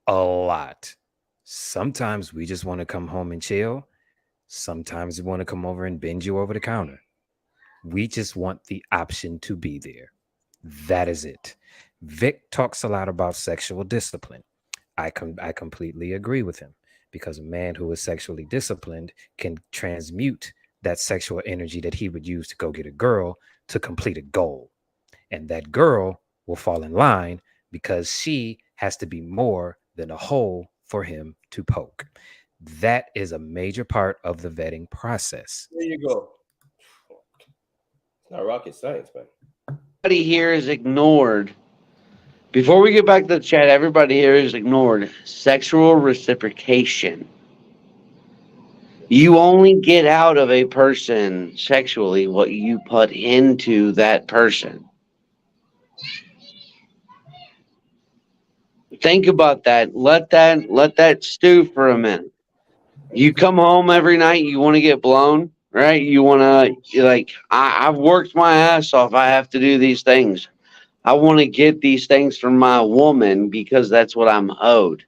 a lot. Sometimes we just want to come home and chill. Sometimes we want to come over and bend you over the counter. We just want the option to be there. That is it. Vic talks a lot about sexual discipline. I completely agree with him, because a man who is sexually disciplined can transmute that sexual energy that he would use to go get a girl to complete a goal. And that girl will fall in line because she has to be more than a hole for him to poke. That is a major part of the vetting process. There you go. It's not rocket science, man. Everybody here is ignored. Before we get back to the chat, everybody here is ignored sexual reciprocation. You only get out of a person sexually what you put into that person. Think about that. Let that stew for a minute. You come home every night, you want to get blown, right? You want to, like, I've worked my ass off. I have to do these things. I want to get these things from my woman because that's what I'm owed.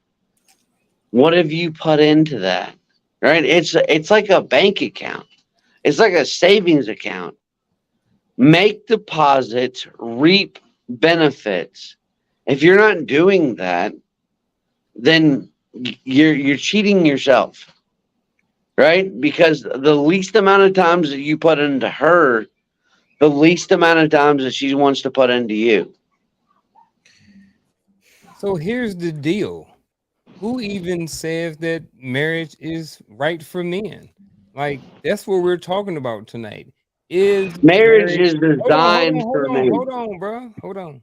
What have you put into that? Right? It's like a bank account. It's like a savings account. Make deposits, reap benefits. If you're not doing that, then you're cheating yourself. Right? Because the least amount of times that you put into her, the least amount of times that she wants to put into you. So here's the deal. Who even says that marriage is right for men? Like, that's what we're talking about tonight. Is Marriage is hold on, hold on, designed hold for on, me. hold on, bro. Hold on.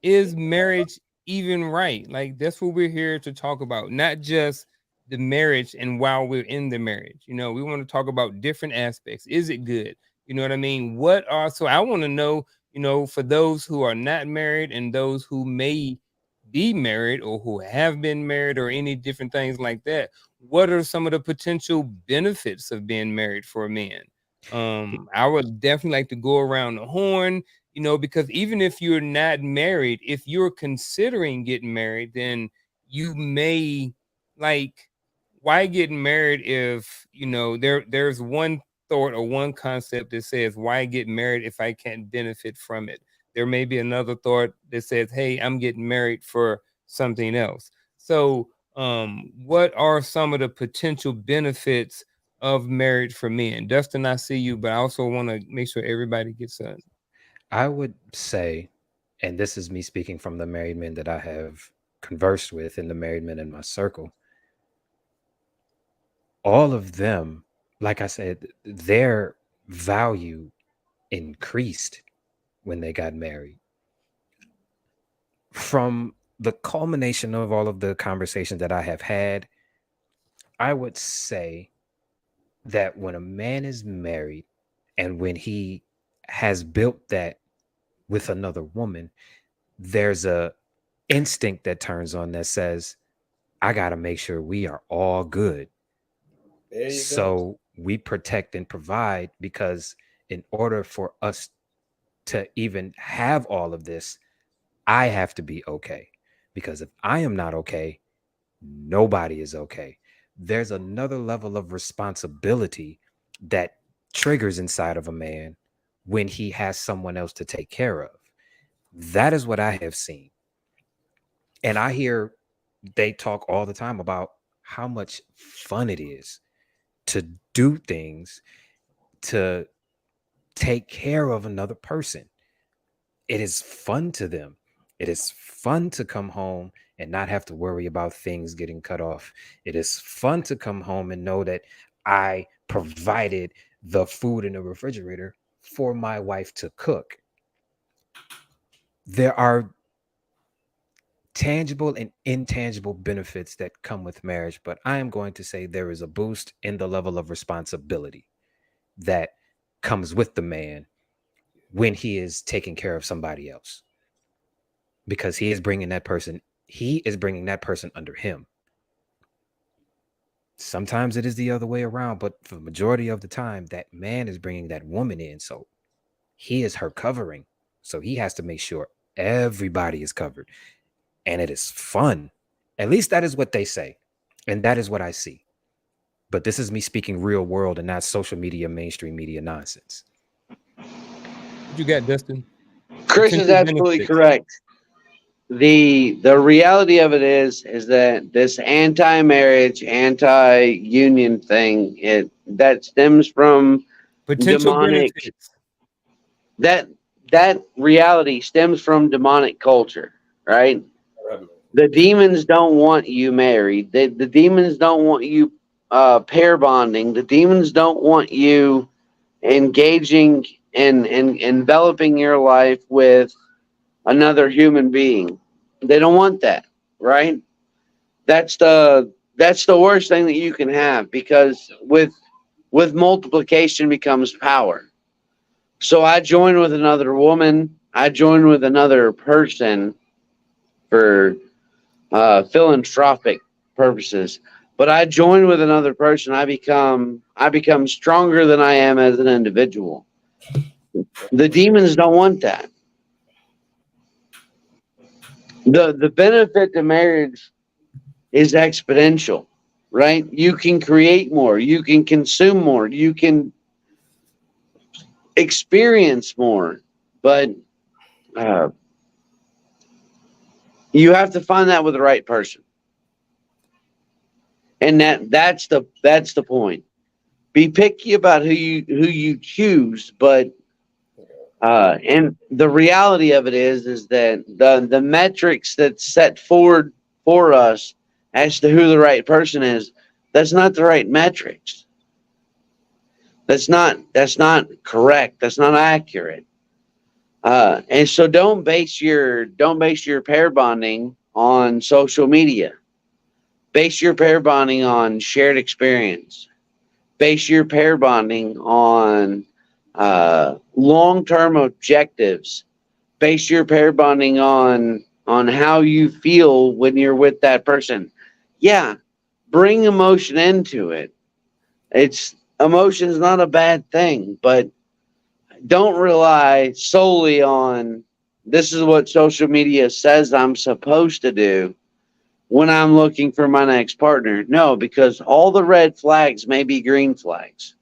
Is marriage even right? Like, that's what we're here to talk about, not just the marriage and while we're in the marriage. You know, we want to talk about different aspects. Is it good? You know what I mean? So I want to know, you know, for those who are not married and those who may be married or who have been married or any different things like that, what are some of the potential benefits of being married for men? I would definitely like to go around the horn, you know, because even if you're not married, if you're considering getting married, then you may, like, why get married if, you know, there's one thought or one concept that says, why get married if I can't benefit from it? There may be another thought that says, hey, I'm getting married for something else. So what are some of the potential benefits of marriage for men? Dustin, I see you, but I also want to make sure everybody gets a. I would say, and this is me speaking from the married men that I have conversed with and the married men in my circle, all of them, like I said, their value increased when they got married. From the culmination of all of the conversations that I have had, I would say that when a man is married and when he has built that with another woman, there's a instinct that turns on that says, I got to make sure we are all good. So we protect and provide, because in order for us to even have all of this, I have to be okay. Because if I am not okay, nobody is okay. There's another level of responsibility that triggers inside of a man when he has someone else to take care of. That is what I have seen. And I hear they talk all the time about how much fun it is to do things to take care of another person. It is fun to them. It is fun to come home and not have to worry about things getting cut off. It is fun to come home and know that I provided the food in the refrigerator for my wife to cook. There are tangible and intangible benefits that come with marriage, but I am going to say there is a boost in the level of responsibility that comes with the man when he is taking care of somebody else, because he is bringing that person under him. Sometimes it is the other way around, but for the majority of the time, that man is bringing that woman in, so he is her covering. So he has to make sure everybody is covered, and it is fun. At least that is what they say, and that is what I see. But this is me speaking real world and not social media, mainstream media nonsense. What you got, Dustin? Chris is absolutely correct. the reality of it is that this anti-marriage, anti-union thing, that stems from Potential demonic, benefits. that that reality stems from demonic culture, right? The demons don't want you married. The demons don't want you pair bonding. The demons don't want you engaging and enveloping your life with another human being. They don't want that, right? That's the worst thing that you can have, because with multiplication becomes power. So I join with another woman. I join with another person for philanthropic purposes. But I join with another person. I become stronger than I am as an individual. The demons don't want that. The benefit to marriage is exponential, right? You can create more, you can consume more, you can experience more, but uh, you have to find that with the right person, and that's the point. Be picky about who you choose, but and the reality of it is that the metrics that's set forward for us as to who the right person is, that's not the right metrics. That's not correct. That's not accurate. And so don't base your pair bonding on social media. Base your pair bonding on shared experience. Base your pair bonding on long-term objectives. Base your pair bonding on how you feel when you're with that person. Yeah, bring emotion into it. It's Emotion's not a bad thing, but don't rely solely on this is what social media says I'm supposed to do when I'm looking for my next partner. No, because all the red flags may be green flags.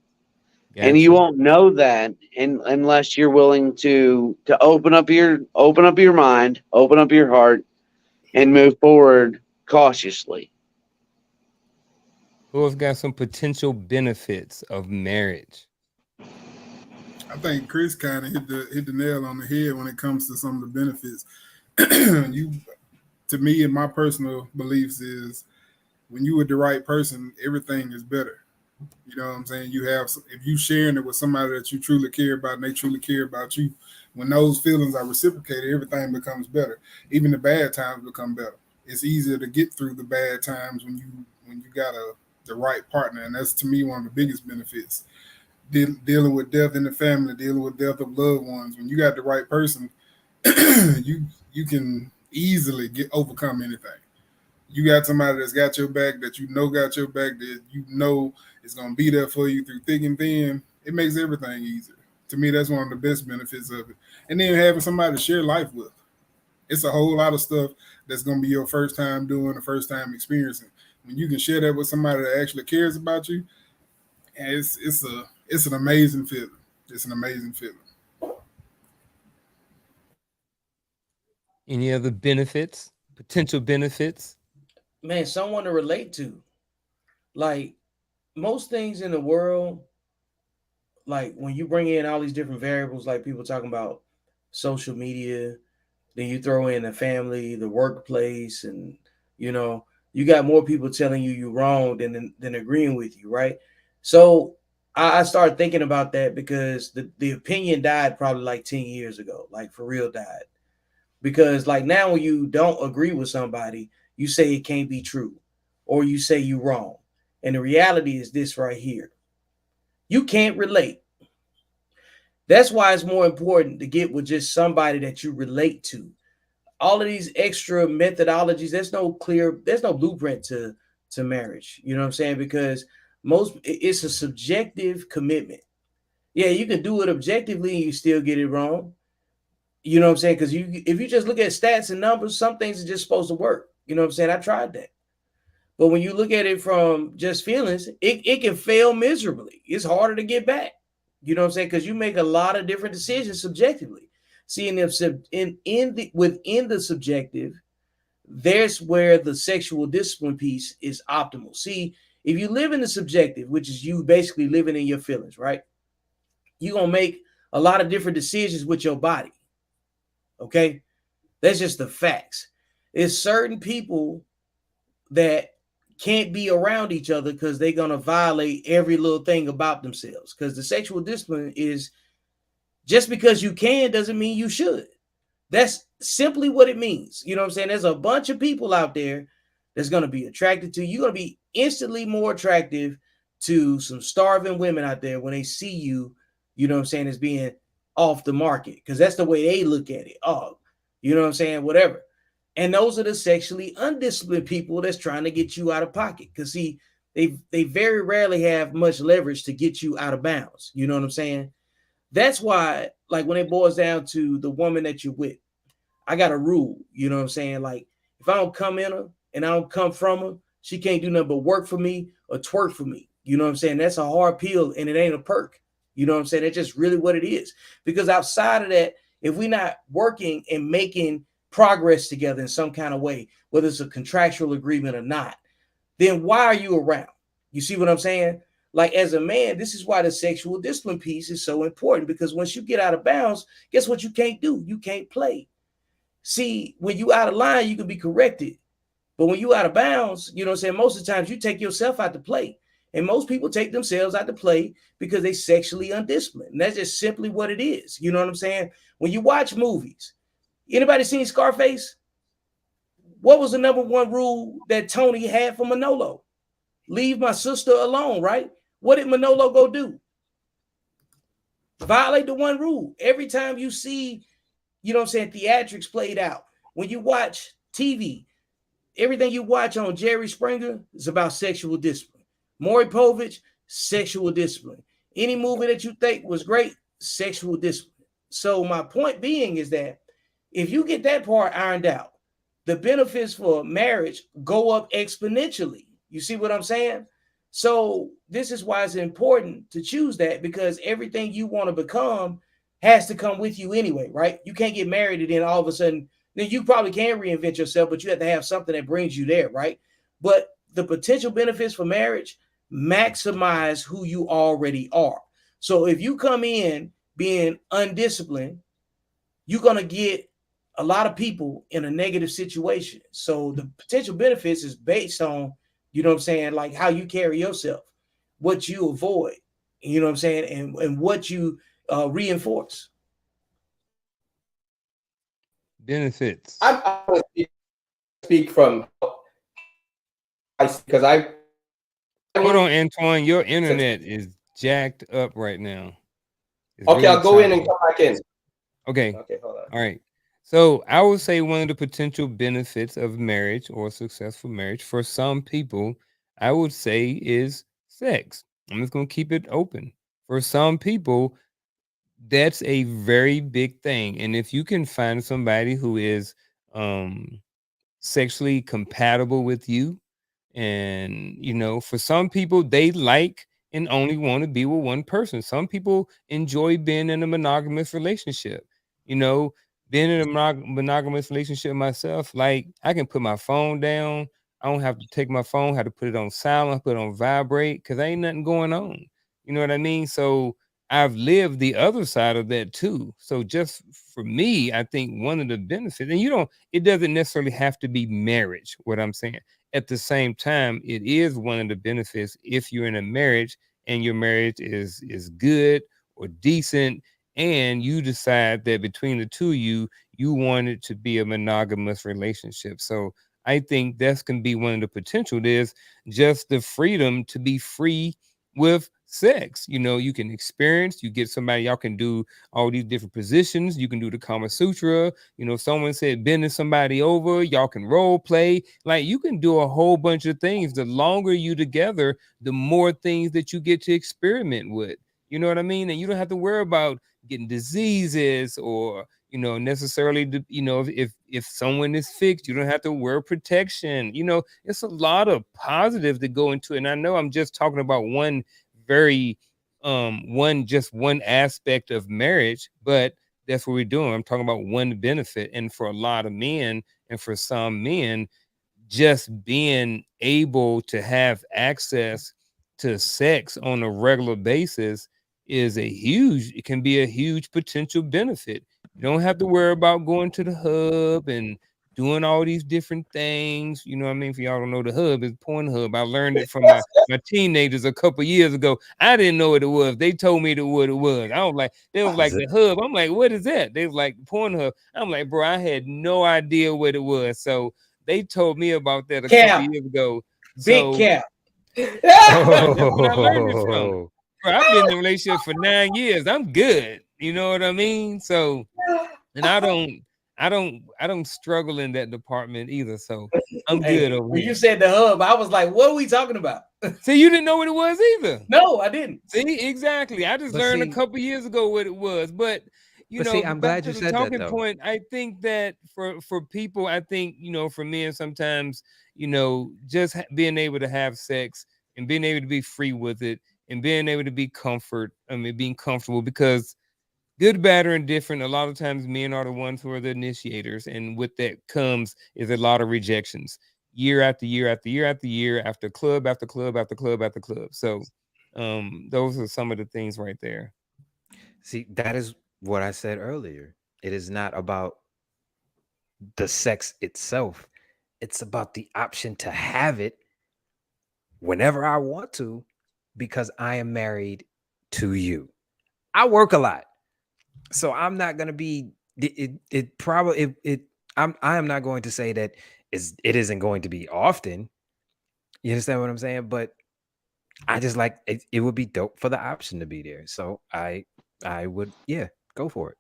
And you Gotcha. won't know that unless you're willing to open up your mind, open up your heart, and move forward cautiously. Who has got some potential benefits of marriage? I think Chris kind of hit the nail on the head when it comes to some of the benefits. you, to me, and my personal beliefs is when you with the right person, everything is better. You know what I'm saying? If you sharing it with somebody that you truly care about and they truly care about you, when those feelings are reciprocated, everything becomes better. Even the bad times become better. It's easier to get through the bad times when you got the right partner, and that's to me one of the biggest benefits. Dealing with death in the family, dealing with death of loved ones. When you got the right person, you can easily get overcome anything. You got somebody that's got your back, that you know got your back, that you know is gonna be there for you through thick and thin. It makes everything easier. To me, that's one of the best benefits of it. And then having somebody to share life with. It's a whole lot of stuff that's gonna be your first time doing, the first time experiencing. When you can share that with somebody that actually cares about you, and it's an amazing feeling. It's an amazing feeling. Any other benefits? Potential benefits? Man, someone to relate to. Like most things in the world, like when you bring in all these different variables, like people talking about social media, then you throw in the family, the workplace, and you know, you got more people telling you you're wrong than agreeing with you, right? So I started thinking about that because the opinion died probably like 10 years ago, like for real died. Because like now when you don't agree with somebody, you say it can't be true, or you say you're wrong. And the reality is this right here. You can't relate. That's why it's more important to get with just somebody that you relate to. All of these extra methodologies, there's no blueprint to marriage. You know what I'm saying? Because it's a subjective commitment. Yeah, you can do it objectively and you still get it wrong. You know what I'm saying? Because if you just look at stats and numbers, some things are just supposed to work. You know what I'm saying? I tried that. But when you look at it from just feelings, it can fail miserably. It's harder to get back. You know what I'm saying? Because you make a lot of different decisions subjectively. See, within the subjective, there's where the sexual discipline piece is optimal. See, if you live in the subjective, which is you basically living in your feelings, right? You're gonna make a lot of different decisions with your body. Okay, that's just the facts. There's certain people that can't be around each other because they're gonna violate every little thing about themselves. Because the sexual discipline is just because you can doesn't mean you should. That's simply what it means. You know what I'm saying? There's a bunch of people out there that's going to be attracted to you. You're going to be instantly more attractive to some starving women out there when they see you, you know what I'm saying, as being off the market, because that's the way they look at it. Oh, you know what I'm saying? Whatever. And those are the sexually undisciplined people that's trying to get you out of pocket. Because see, they very rarely have much leverage to get you out of bounds. You know what I'm saying? That's why, like, when it boils down to the woman that you're with, I got a rule, you know what I'm saying? Like, if I don't come in her and I don't come from her, she can't do nothing but work for me or twerk for me. You know what I'm saying? That's a hard pill and it ain't a perk. You know what I'm saying? That's just really what it is. Because outside of that, if we're not working and making progress together in some kind of way, whether it's a contractual agreement or not, then why are you around? You see what I'm saying? Like, as a man, this is why the sexual discipline piece is so important, because once you get out of bounds, guess what you can't do? You can't play. See, when you out of line, you can be corrected. But when you out of bounds, you know what I'm saying? Most of the times you take yourself out to play. And most people take themselves out to play because they sexually undisciplined. And that's just simply what it is. You know what I'm saying? When you watch movies, anybody seen Scarface? What was the number one rule that Tony had for Manolo? Leave my sister alone, right? What did Manolo go do? Violate the one rule. Every time you see, you know what I'm saying, theatrics played out, when you watch TV, everything you watch on Jerry Springer is about sexual discipline. Maury Povich, sexual discipline. Any movie that you think was great, sexual discipline. So my point being is that if you get that part ironed out, the benefits for marriage go up exponentially. You see what I'm saying? So this is why it's important to choose that, because everything you want to become has to come with you anyway, right? You can't get married and then all of a sudden, then you probably can reinvent yourself, but you have to have something that brings you there, right? But the potential benefits for marriage maximize who you already are. So if you come in being undisciplined, you're going to get a lot of people in a negative situation. So the potential benefits is based on, you know what I'm saying, like how you carry yourself, what you avoid, you know what I'm saying, and what you reinforce. Benefits. I want to speak from because I Hold on, Antoine. Your internet is jacked up right now. It's okay, really I'll go in choppy. and come back in. Okay. Okay, hold on. All right. So I would say one of the potential benefits of marriage or successful marriage for some people, I would say, is sex. I'm just going to keep it open. For some people, that's a very big thing. And if you can find somebody who is sexually compatible with you, and for some people, they like and only want to be with one person. Some people enjoy being in a monogamous relationship. you know Being in a monogamous relationship myself, like, I can put my phone down. I don't have to take my phone, have to put it on silent, put it on vibrate, because ain't nothing going on. You know what I mean? So I've lived the other side of that too. So just for me, I think one of the benefits, and it doesn't necessarily have to be marriage, what I'm saying. At the same time, it is one of the benefits if you're in a marriage and your marriage is good or decent, and you decide that between the two of you want it to be a monogamous relationship. So I think that's can be one of the potential. There's just the freedom to be free with sex. You can experience, you get somebody, y'all can do all these different positions. You can do the Kama Sutra. Someone said bending somebody over, y'all can role play. Like, you can do a whole bunch of things. The longer you together, the more things that you get to experiment with. You know what I mean? And you don't have to worry about getting diseases or necessarily if someone is fixed, you don't have to wear protection. It's a lot of positives that go into it. And I know I'm just talking about one very one aspect of marriage, but that's what we're doing. I'm talking about one benefit. And for a lot of men and for some men, just being able to have access to sex on a regular basis it can be a huge potential benefit. You don't have to worry about going to the hub and doing all these different things. You know what I mean? For y'all don't know, the hub is Pornhub. I learned it from my teenagers a couple years ago. I didn't know what it was. They told me what it was. I was like, they was like the hub. I'm like, what is that? They was like Pornhub. I'm like, bro, I had no idea what it was. So they told me about that a couple years ago. Big cap. That's when I learned it from. Bro, I've been in a relationship for 9 years. I'm good. You know what I mean? So, and I don't struggle in that department either. So I'm good over when here. you said the hub, I was like, what are we talking about? See, you didn't know what it was either. No, I didn't. See, exactly. I just learned a couple years ago what it was. But you know, I'm back glad to you the said that, talking though. point, I think that for people, I think, you know, for men sometimes, you know, just being able to have sex and being able to be free with it and being able to be being comfortable, because good, bad, or indifferent, a lot of times men are the ones who are the initiators. And with that comes is a lot of rejections year after year after year after year, after club after club after club after club. So those are some of the things right there. See, that is what I said earlier. It is not about the sex itself. It's about the option to have it whenever I want to, because I am married to you. I work a lot, so I'm not gonna be. I am not going to say that it isn't going to be often. You understand what I'm saying? But I just like it. It would be dope for the option to be there. So I would, yeah, go for it.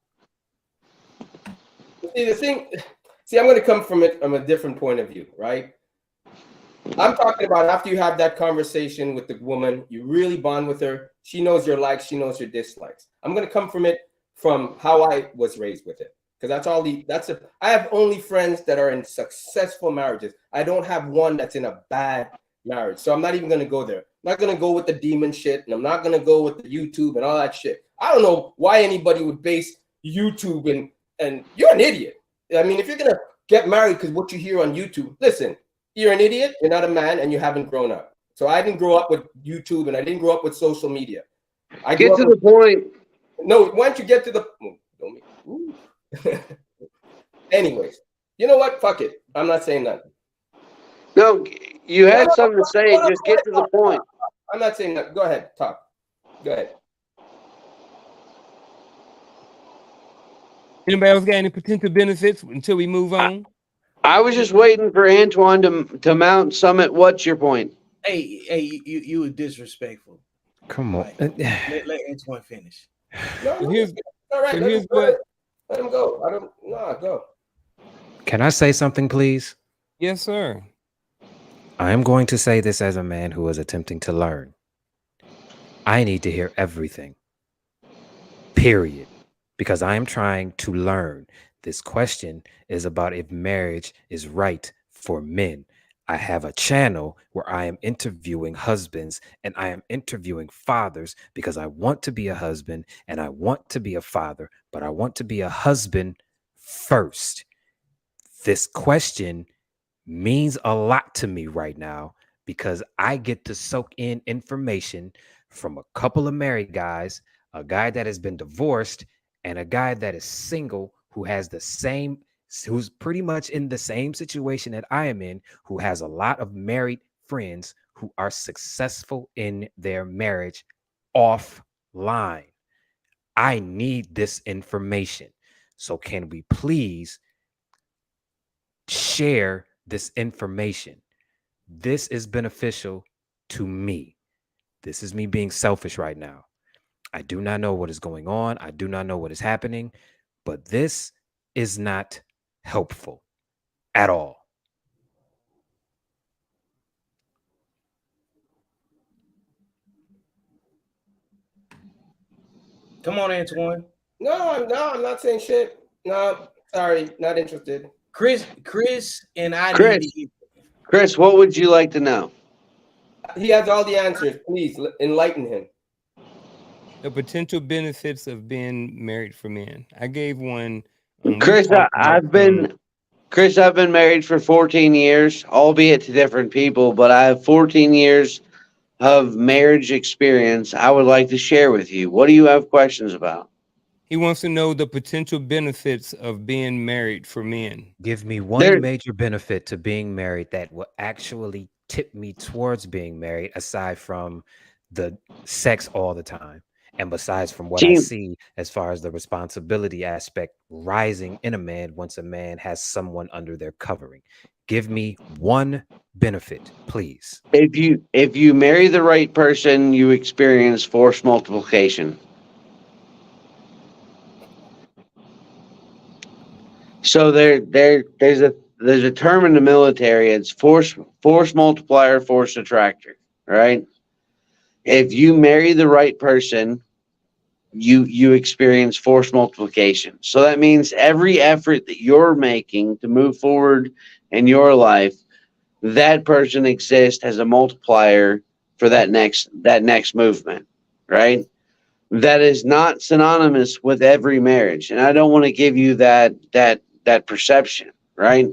I'm going to come from it from a different point of view, right? I'm talking about after you have that conversation with the woman, you really bond with her. She knows your likes, she knows your dislikes. I'm going to come from it from how I was raised with it, because I have only friends that are in successful marriages. I don't have one that's in a bad marriage. So I'm not even going to go there. I'm not going to go with the demon shit, and I'm not going to go with the YouTube and all that shit. I don't know why anybody would base YouTube and you're an idiot. I mean, if you're going to get married because what you hear on YouTube, listen, you're an idiot, you're not a man, and you haven't grown up. So I didn't grow up with YouTube, and I didn't grow up with social media. Get to the point. No, why don't you get to the... Anyways, you know what? Fuck it. I'm not saying nothing. No, you had something to say. Just get to the point. I'm not saying that. Go ahead. Talk. Go ahead. Anybody else got any potential benefits until we move on? I was just waiting for Antoine to mount Summit. What's your point? Hey, you were disrespectful. Come on. Like, let Antoine finish. No, Here's all right. here's what. Let him go. Go. Can I say something, please? Yes, sir. I am going to say this as a man who is attempting to learn. I need to hear everything. Period. Because I am trying to learn. This question is about if marriage is right for men. I have a channel where I am interviewing husbands and I am interviewing fathers because I want to be a husband and I want to be a father, but I want to be a husband first. This question means a lot to me right now because I get to soak in information from a couple of married guys, a guy that has been divorced, and a guy that is single who's pretty much in the same situation that I am in, who has a lot of married friends who are successful in their marriage offline. I need this information. So can we please share this information? This is beneficial to me. This is me being selfish right now. I do not know what is going on. I do not know what is happening, but this is not helpful at all. Come on, Antoine. No, I'm not saying shit. No, sorry, not interested. Chris, and I. Chris, what would you like to know? He has all the answers. Please enlighten him. The potential benefits of being married for men. I gave one. We Chris, talked about some. I've been married for 14 years, albeit to different people, but I have 14 years of marriage experience I would like to share with you. What do you have questions about? He wants to know the potential benefits of being married for men. Give me There, one major benefit to being married that will actually tip me towards being married, aside from the sex all the time. And besides from what I team, see as far as the responsibility aspect rising in a man once a man has someone under their covering. Give me one benefit, please. if you marry the right person, you experience force multiplication. So there's a term in the military. It's force multiplier, force attractor. Right? If you marry the right person, you experience force multiplication. So that means every effort that you're making to move forward in your life, that person exists as a multiplier for that next movement, right? That is not synonymous with every marriage, and I don't want to give you that perception, right?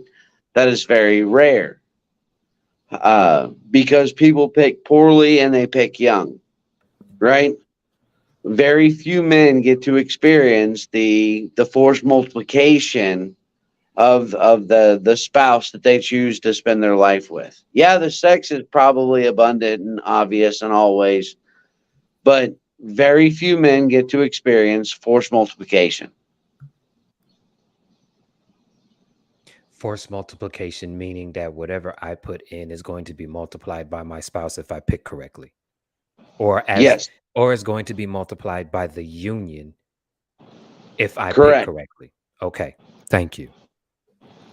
That is very rare, because people pick poorly and they pick young, right? Very few men get to experience the forced multiplication of the spouse that they choose to spend their life with. Yeah, the sex is probably abundant and obvious and always, but very few men get to experience forced multiplication. Force multiplication, meaning that whatever I put in is going to be multiplied by my spouse if I pick correctly. Yes, Or is going to be multiplied by the union if I pick correct. correctly. Okay. Thank you.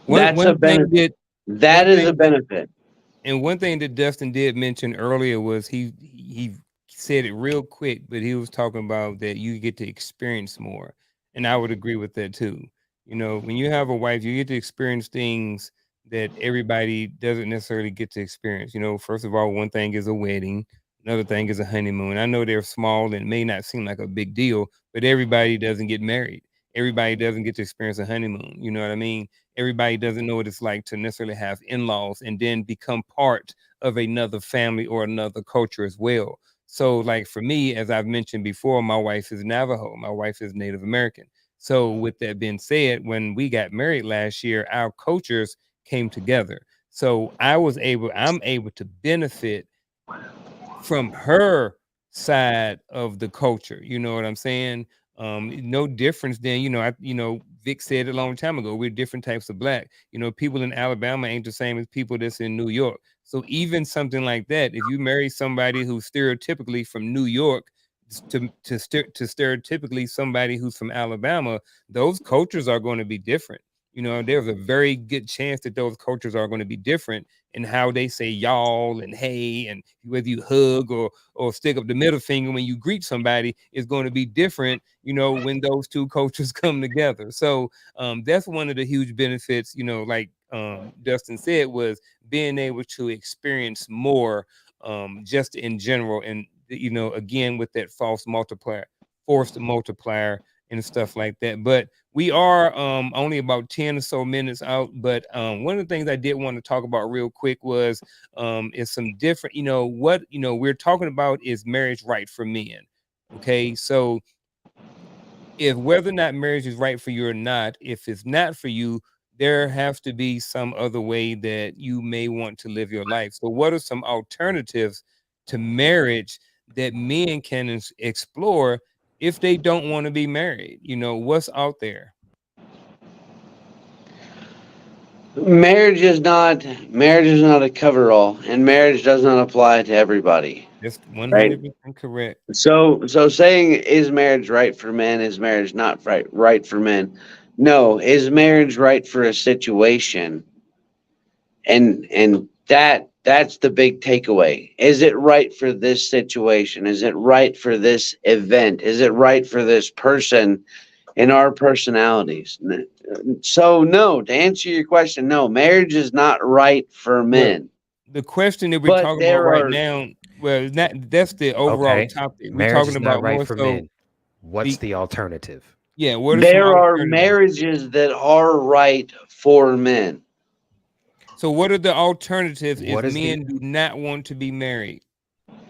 One That's a one thing benefit. that That one is a thing benefit. and one thing that Dustin did mention earlier was he said it real quick, but he was talking about that you get to experience more, and I would agree with that too. You know, when you have a wife, you get to experience things that everybody doesn't necessarily get to experience. You know, first of all, one thing is a wedding, another thing is a honeymoon. I know they're small and may not seem like a big deal, but everybody doesn't get married. Everybody doesn't get to experience a honeymoon. You know what I mean? Everybody doesn't know what it's like to necessarily have in-laws and then become part of another family or another culture as well. So like for me, as I've mentioned before, my wife is Navajo, my wife is Native American. So with that being said, when we got married last year, our cultures came together. So I'm able to benefit from her side of the culture. You know what I'm saying? No difference than, Vic said it a long time ago. We're different types of black. You know, people in Alabama ain't the same as people that's in New York. So even something like that, if you marry somebody who's stereotypically from New York to stereotypically somebody who's from Alabama, those cultures are going to be different. You know, there's a very good chance that those cultures are going to be different in how they say y'all and hey, and whether you hug or stick up the middle finger when you greet somebody is going to be different, when those two cultures come together. So that's one of the huge benefits, like Dustin said, was being able to experience more just in general. And, again, with that forced multiplier and stuff like that. But we are only about 10 or so minutes out. But one of the things I did want to talk about real quick was is some different, what we're talking about is marriage right for men. Okay, so if whether or not marriage is right for you or not, if it's not for you, there has to be some other way that you may want to live your life. So what are some alternatives to marriage that men can explore if they don't want to be married? What's out there? Marriage is not a cover-all, and marriage does not apply to everybody, That's right? 100% correct. So saying, is marriage right for men? Is marriage not right for men? No. Is marriage right for a situation? And that's the big takeaway. Is it right for this situation? Is it right for this event? Is it right for this person and our personalities? So no, to answer your question, no, marriage is not right for Well, men. the question that we're But talking about there right are now, Well, that's the overall Okay. topic. We're Marriage talking is not about right more for so men. What's the alternative? yeah, what are some There are alternatives? marriages that are right for men. So what are the alternatives if What is the men do not want to be married?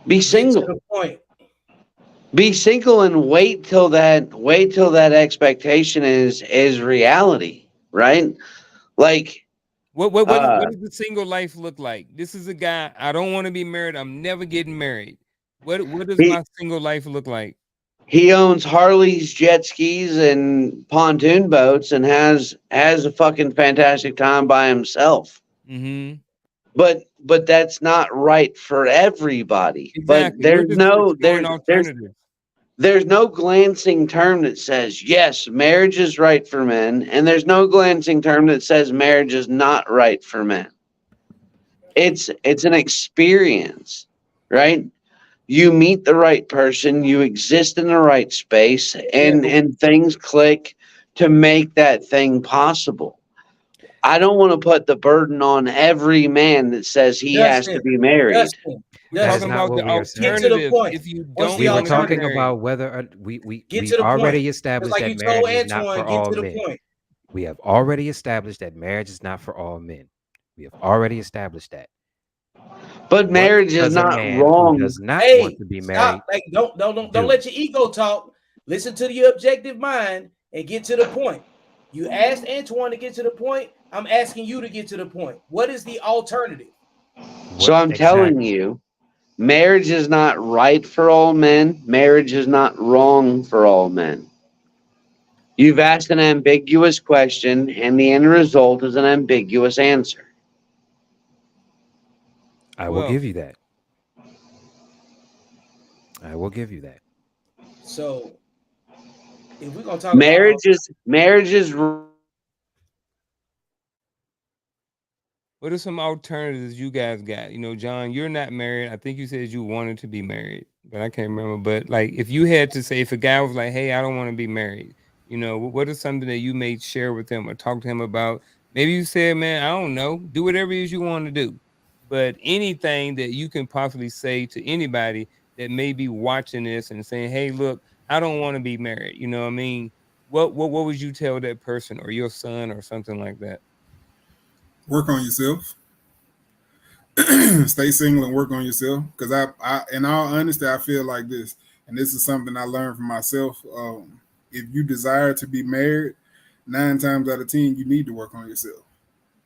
Be Get to single. the point. Be single and wait till that expectation is reality, right? Like What uh does the single life look like? This is a guy, I don't want to be married. I'm never getting married. What does he my single life look like? he owns Harleys, jet skis, and pontoon boats and has a fucking fantastic time by himself. Mm-hmm. But that's not right for everybody. But Exactly. We're just exploring alternatives. there's no glancing term that says yes, marriage is right for men, and there's no glancing term that says marriage is not right for men. It's an experience, right? You meet the right person, you exist in the right space, Yeah, and things click to make that thing possible. I don't want to put the burden on every man that says he has to Dustin, be married. Dustin, We're That is talking Dustin. not about what the we are Get saying. to the alternatives point. if you What's don't the We were want to be talking alternative? married. about whether Get we to the point. already Just established like that you told marriage is not Antoine, for get all to the men. point. We have already established that marriage is not for all men. We have already established that. But What marriage is does a not man who wrong. does not want Hey, to be stop. married Like, don't do? let your ego talk. Listen to the objective mind and get to the point. You asked Antoine to get to the point. I'm asking you to get to the point. What is the alternative? So What I'm telling exactly? you, marriage is not right for all men. Marriage is not wrong for all men. You've asked an ambiguous question, and the end result is an ambiguous answer. I will Well, give you that. I will give you that. So if we're gonna talk about Marriage is what are some alternatives you guys got? John, you're not married. I think you said you wanted to be married, but I can't remember. But like, if you had to say, if a guy was like, "Hey, I don't want to be married," what is something that you may share with him or talk to him about? Maybe you said, "Man, I don't know. Do whatever it is you want to do," but anything that you can possibly say to anybody that may be watching this and saying, "Hey, look, I don't want to be married." You know what I mean? What would you tell that person or your son or something like that? Work on yourself. Stay single and work on yourself. Because in all honesty, I feel like this, and this is something I learned from myself. If you desire to be married, 9 times out of 10, you need to work on yourself.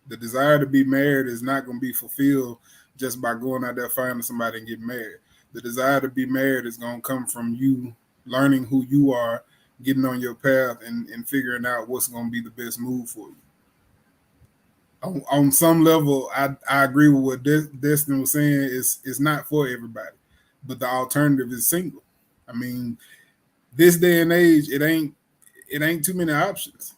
The desire to be married is not going to be fulfilled just by going out there finding somebody and getting married. The desire to be married is going to come from you learning who you are, getting on your path, and figuring out what's going to be the best move for you. On some level, I agree with what Destin was saying. It's not for everybody, but the alternative is single. I mean, this day and age, it ain't too many options.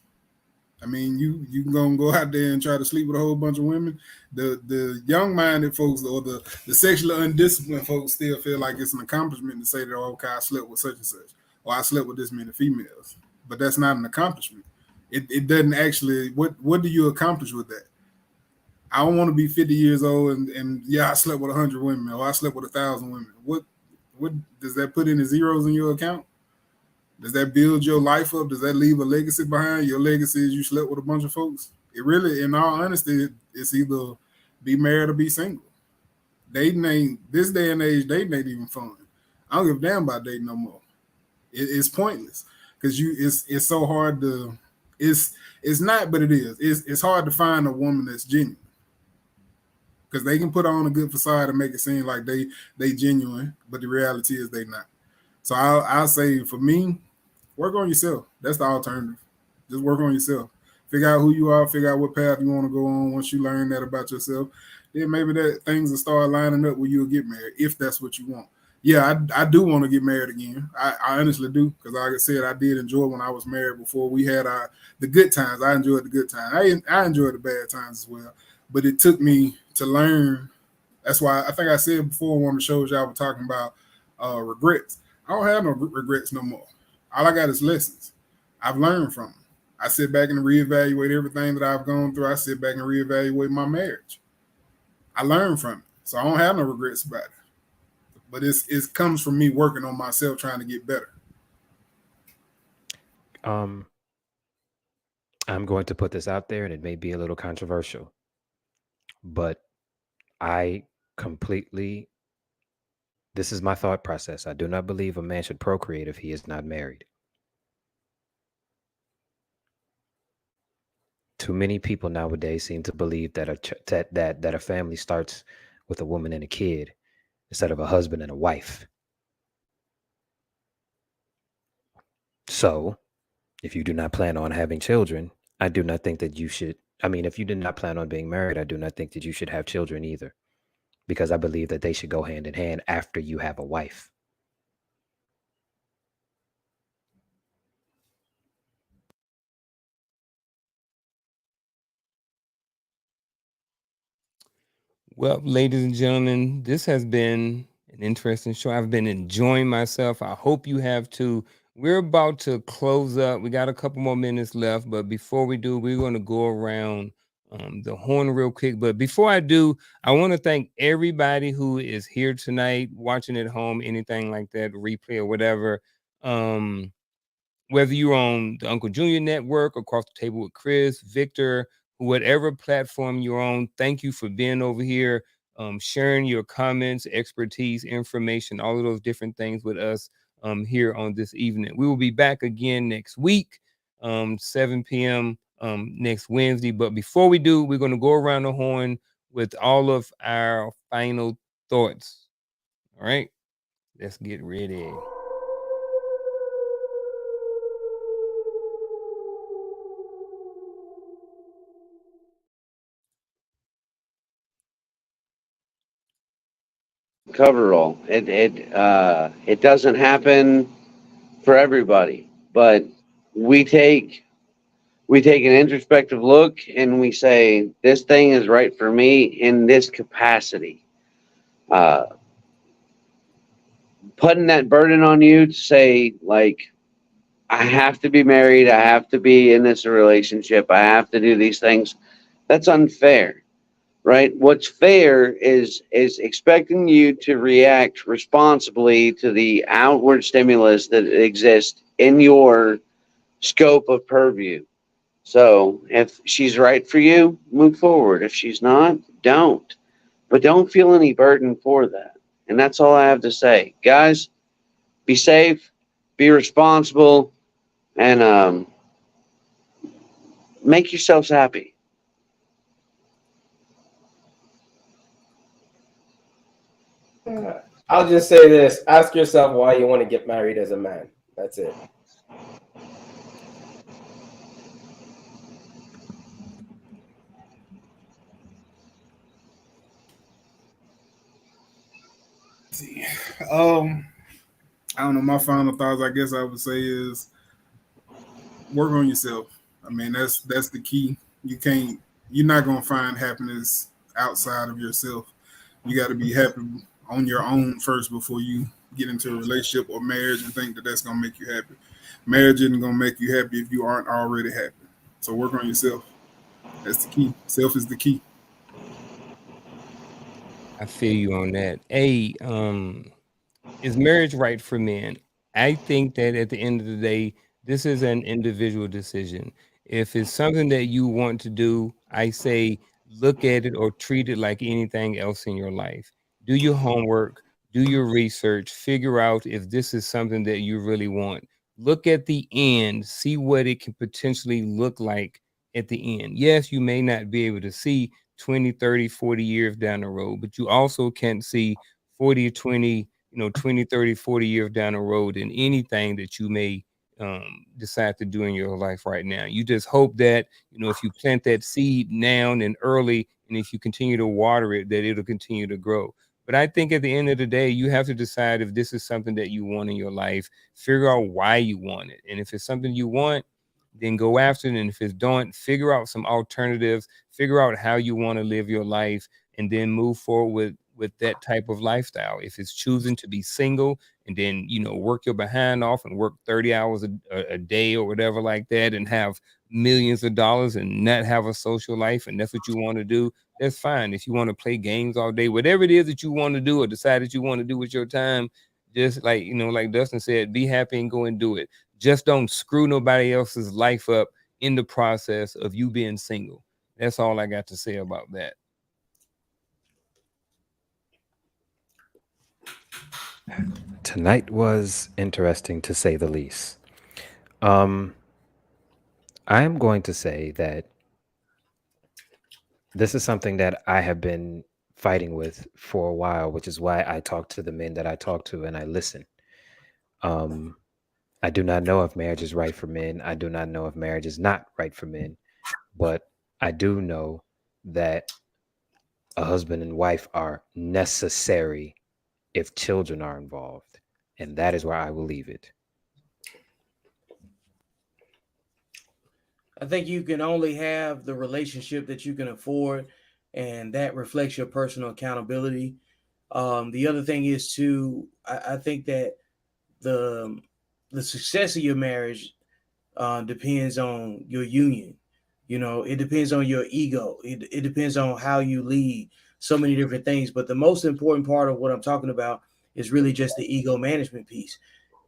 I mean, you can go out there and try to sleep with a whole bunch of women. The young minded folks or the sexually undisciplined folks still feel like it's an accomplishment to say that, oh, okay, I slept with such and such, or I slept with this many females. But that's not an accomplishment. It doesn't actually. What do you accomplish with that? I don't want to be 50 years old and yeah, I slept with 100 women or I slept with 1,000 women. What does that put any zeros in your account? Does that build your life up? Does that leave a legacy behind? Your legacy is you slept with a bunch of folks. It really, in all honesty, it's either be married or be single. Dating ain't this day and age. Dating ain't even fun. I don't give a damn about dating no more. It's pointless because it's so hard to. It's not, but it is. It's hard to find a woman that's genuine because they can put on a good facade and make it seem like they genuine, but the reality is they not. So I'll say for me, work on yourself. That's the alternative. Just work on yourself. Figure out who you are. Figure out what path you want to go on. Once you learn that about yourself, then maybe that things will start lining up where you'll get married if that's what you want. Yeah, I do want to get married again. I honestly do because, like I said, I did enjoy when I was married before. We had the good times. I enjoyed the good times. I enjoyed the bad times as well. But it took me to learn. That's why I think I said before one of the shows y'all were talking about regrets. I don't have no regrets no more. All I got is lessons. I've learned from them. I sit back and reevaluate everything that I've gone through. I sit back and reevaluate my marriage. I learned from it. So I don't have no regrets about it. but it comes from me working on myself, trying to get better. Um, I'm going to put this out there, and it may be a little controversial, but I completely, this is my thought process. I do not believe a man should procreate if he is not married. Too many people nowadays seem to believe that that a family starts with a woman and a kid instead of a husband and a wife. So, if you do not plan on having children, I do not think that you should. I mean, if you did not plan on being married, I do not think that you should have children either, because I believe that they should go hand in hand after you have a wife. Well, ladies and gentlemen, this has been an interesting show. I've been enjoying myself. I hope you have too. We're about to close up. We got a couple more minutes left, but before we do, we're going to go around the horn real quick. But before I do, I want to thank everybody who is here tonight, watching at home, anything like that, replay or whatever. Whether you're on the Uncle Junior Network, across the table with Chris, Victor, whatever platform you're on, thank you for being over here, sharing your comments, expertise, information, all of those different things with us here on this evening. We will be back again next week, 7 p.m. Next Wednesday. But before we do, we're going to go around the horn with all of our final thoughts. All right, let's get ready. Cover all. It doesn't happen for everybody, but we take an introspective look and we say this thing is right for me in this capacity. Uh, Putting that burden on you to say like, I have to be married, I have to be in this relationship, I have to do these things. That's unfair, right? What's fair is expecting you to react responsibly to the outward stimulus that exists in your scope of purview. So if she's right for you, move forward. If she's not, don't. But don't feel any burden for that. And that's all I have to say. Guys, be safe, be responsible, and make yourselves happy. I'll just say this: ask yourself why you want to get married as a man. That's it. See, I don't know. My final thoughts, I guess I would say, is work on yourself. I mean, that's the key. You're not gonna find happiness outside of yourself. You got to be happy on your own first before you get into a relationship or marriage and think that that's gonna make you happy. Marriage isn't gonna make you happy if you aren't already happy. So work on yourself. That's the key. Self is the key. I feel you on that. Hey, is marriage right for men? I think that at the end of the day, this is an individual decision. If it's something that you want to do, I say look at it or treat it like anything else in your life. Do your homework, do your research, figure out if this is something that you really want. Look at the end, see what it can potentially look like at the end. Yes, you may not be able to see 20, 30, 40 years down the road, but you also can't see 40 or 20, 20, 30, 40 years down the road in anything that you may decide to do in your life right now. You just hope that, if you plant that seed now and early, and if you continue to water it, that it'll continue to grow. But I think at the end of the day, you have to decide if this is something that you want in your life, figure out why you want it. And if it's something you want, then go after it. And if it's don't, figure out some alternatives, figure out how you want to live your life, and then move forward with that type of lifestyle. If it's choosing to be single and then work your behind off and work 30 hours a day or whatever like that, and have millions of dollars and not have a social life, and that's what you want to do, that's fine. If you want to play games all day, whatever it is that you want to do or decide that you want to do with your time, just like, like Dustin said, be happy and go and do it. Just don't screw nobody else's life up in the process of you being single. That's all I got to say about that. Tonight was interesting to say the least. I am going to say that this is something that I have been fighting with for a while, which is why I talk to the men that I talk to and I listen. I do not know if marriage is right for men. I do not know if marriage is not right for men, but I do know that a husband and wife are necessary if children are involved. And that is where I will leave it. I think you can only have the relationship that you can afford, and that reflects your personal accountability. The other thing is too, I think that the success of your marriage depends on your union. It depends on your ego. It depends on how you lead. So many different things, but the most important part of what I'm talking about is really just the ego management piece.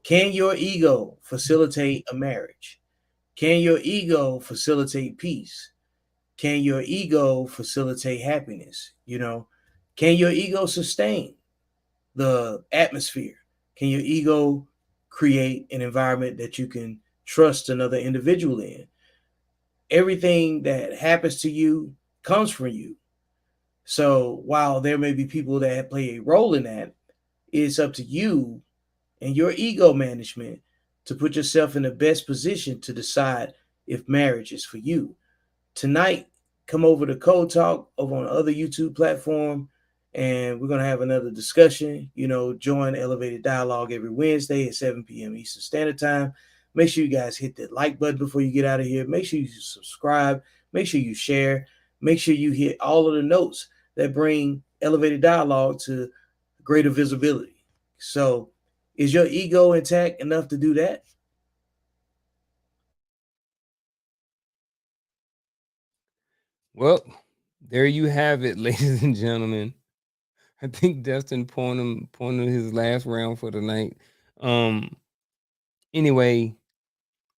Can your ego facilitate a marriage? Can your ego facilitate peace? Can your ego facilitate happiness? Can your ego sustain the atmosphere? Can your ego create an environment that you can trust another individual in? Everything that happens to you comes from you. So while there may be people that play a role in that, it's up to you and your ego management to put yourself in the best position to decide if marriage is for you. Tonight, come over to Code Talk over on the other YouTube platform, and we're going to have another discussion. Join Elevated Dialogue every Wednesday at 7 p.m. Eastern Standard Time. Make sure you guys hit that like button before you get out of here. Make sure you subscribe. Make sure you share. Make sure you hit all of the notes that bring Elevated Dialogue to greater visibility. So, is your ego intact enough to do that? Well, there you have it, ladies and gentlemen. I think Dustin pointed his last round for the night. Anyway,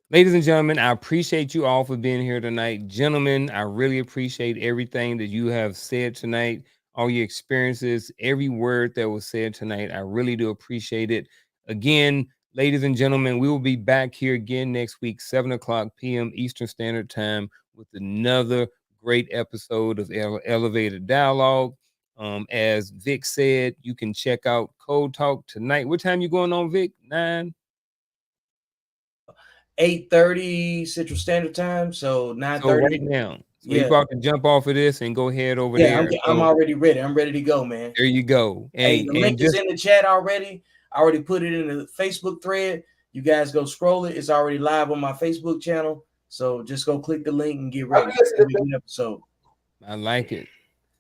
ladies and gentlemen, I appreciate you all for being here tonight. Gentlemen, I really appreciate everything that you have said tonight, all your experiences, every word that was said tonight. I really do appreciate it. Again, ladies and gentlemen, we will be back here again next week, 7 o'clock p.m. Eastern Standard Time, with another great episode of Elevated Dialogue. As Vic said, you can check out Code Talk tonight. What time you going on, Vic? 9? 8:30 Central Standard Time, so 9:30. So right now. So you about to jump off of this and go head over there. I'm already ready. I'm ready to go, man. There you go. Hey, the link is in the chat already. I already put it in the Facebook thread. You guys go scroll it. It's already live on my Facebook channel. So just go click the link and get ready. Episode. I like it.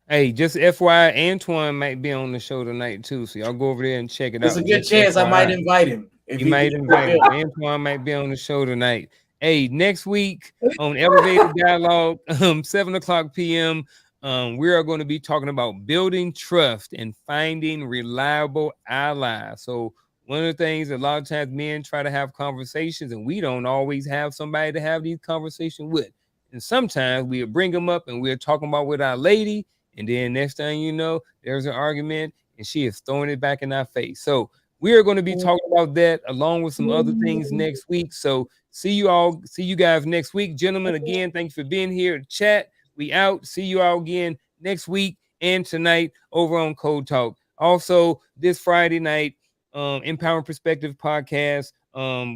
Hey, just FYI, Antoine might be on the show tonight too. So y'all go over there and check it out. There's a good chance I might invite him. You might invite him. Antoine might be on the show tonight. Hey, next week on Elevated Dialogue, 7 o'clock p.m., we are going to be talking about building trust and finding reliable allies. So one of the things, a lot of times men try to have conversations and we don't always have somebody to have these conversations with. And sometimes we'll bring them up and we're talking about with our lady. And then next thing you know, there's an argument and she is throwing it back in our face. So we are going to be talking about that along with some other things next week. So see you guys next week. Gentlemen, again, thanks for being here. Chat, we out. See you all again next week and tonight over on Code Talk. Also, this Friday night, Empowering Perspective podcast.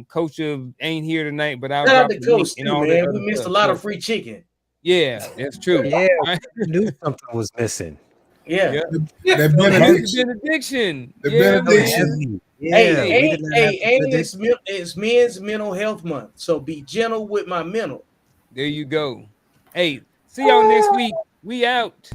Coach ain't here tonight, but I'll drop the Coach too, man. We missed a lot of free chicken. Yeah, that's true. Yeah, I knew something was missing. Yeah. That benediction. benediction. It's Men's Mental Health Month, so be gentle with my mental. There you go. Hey, see y'all next week. We out.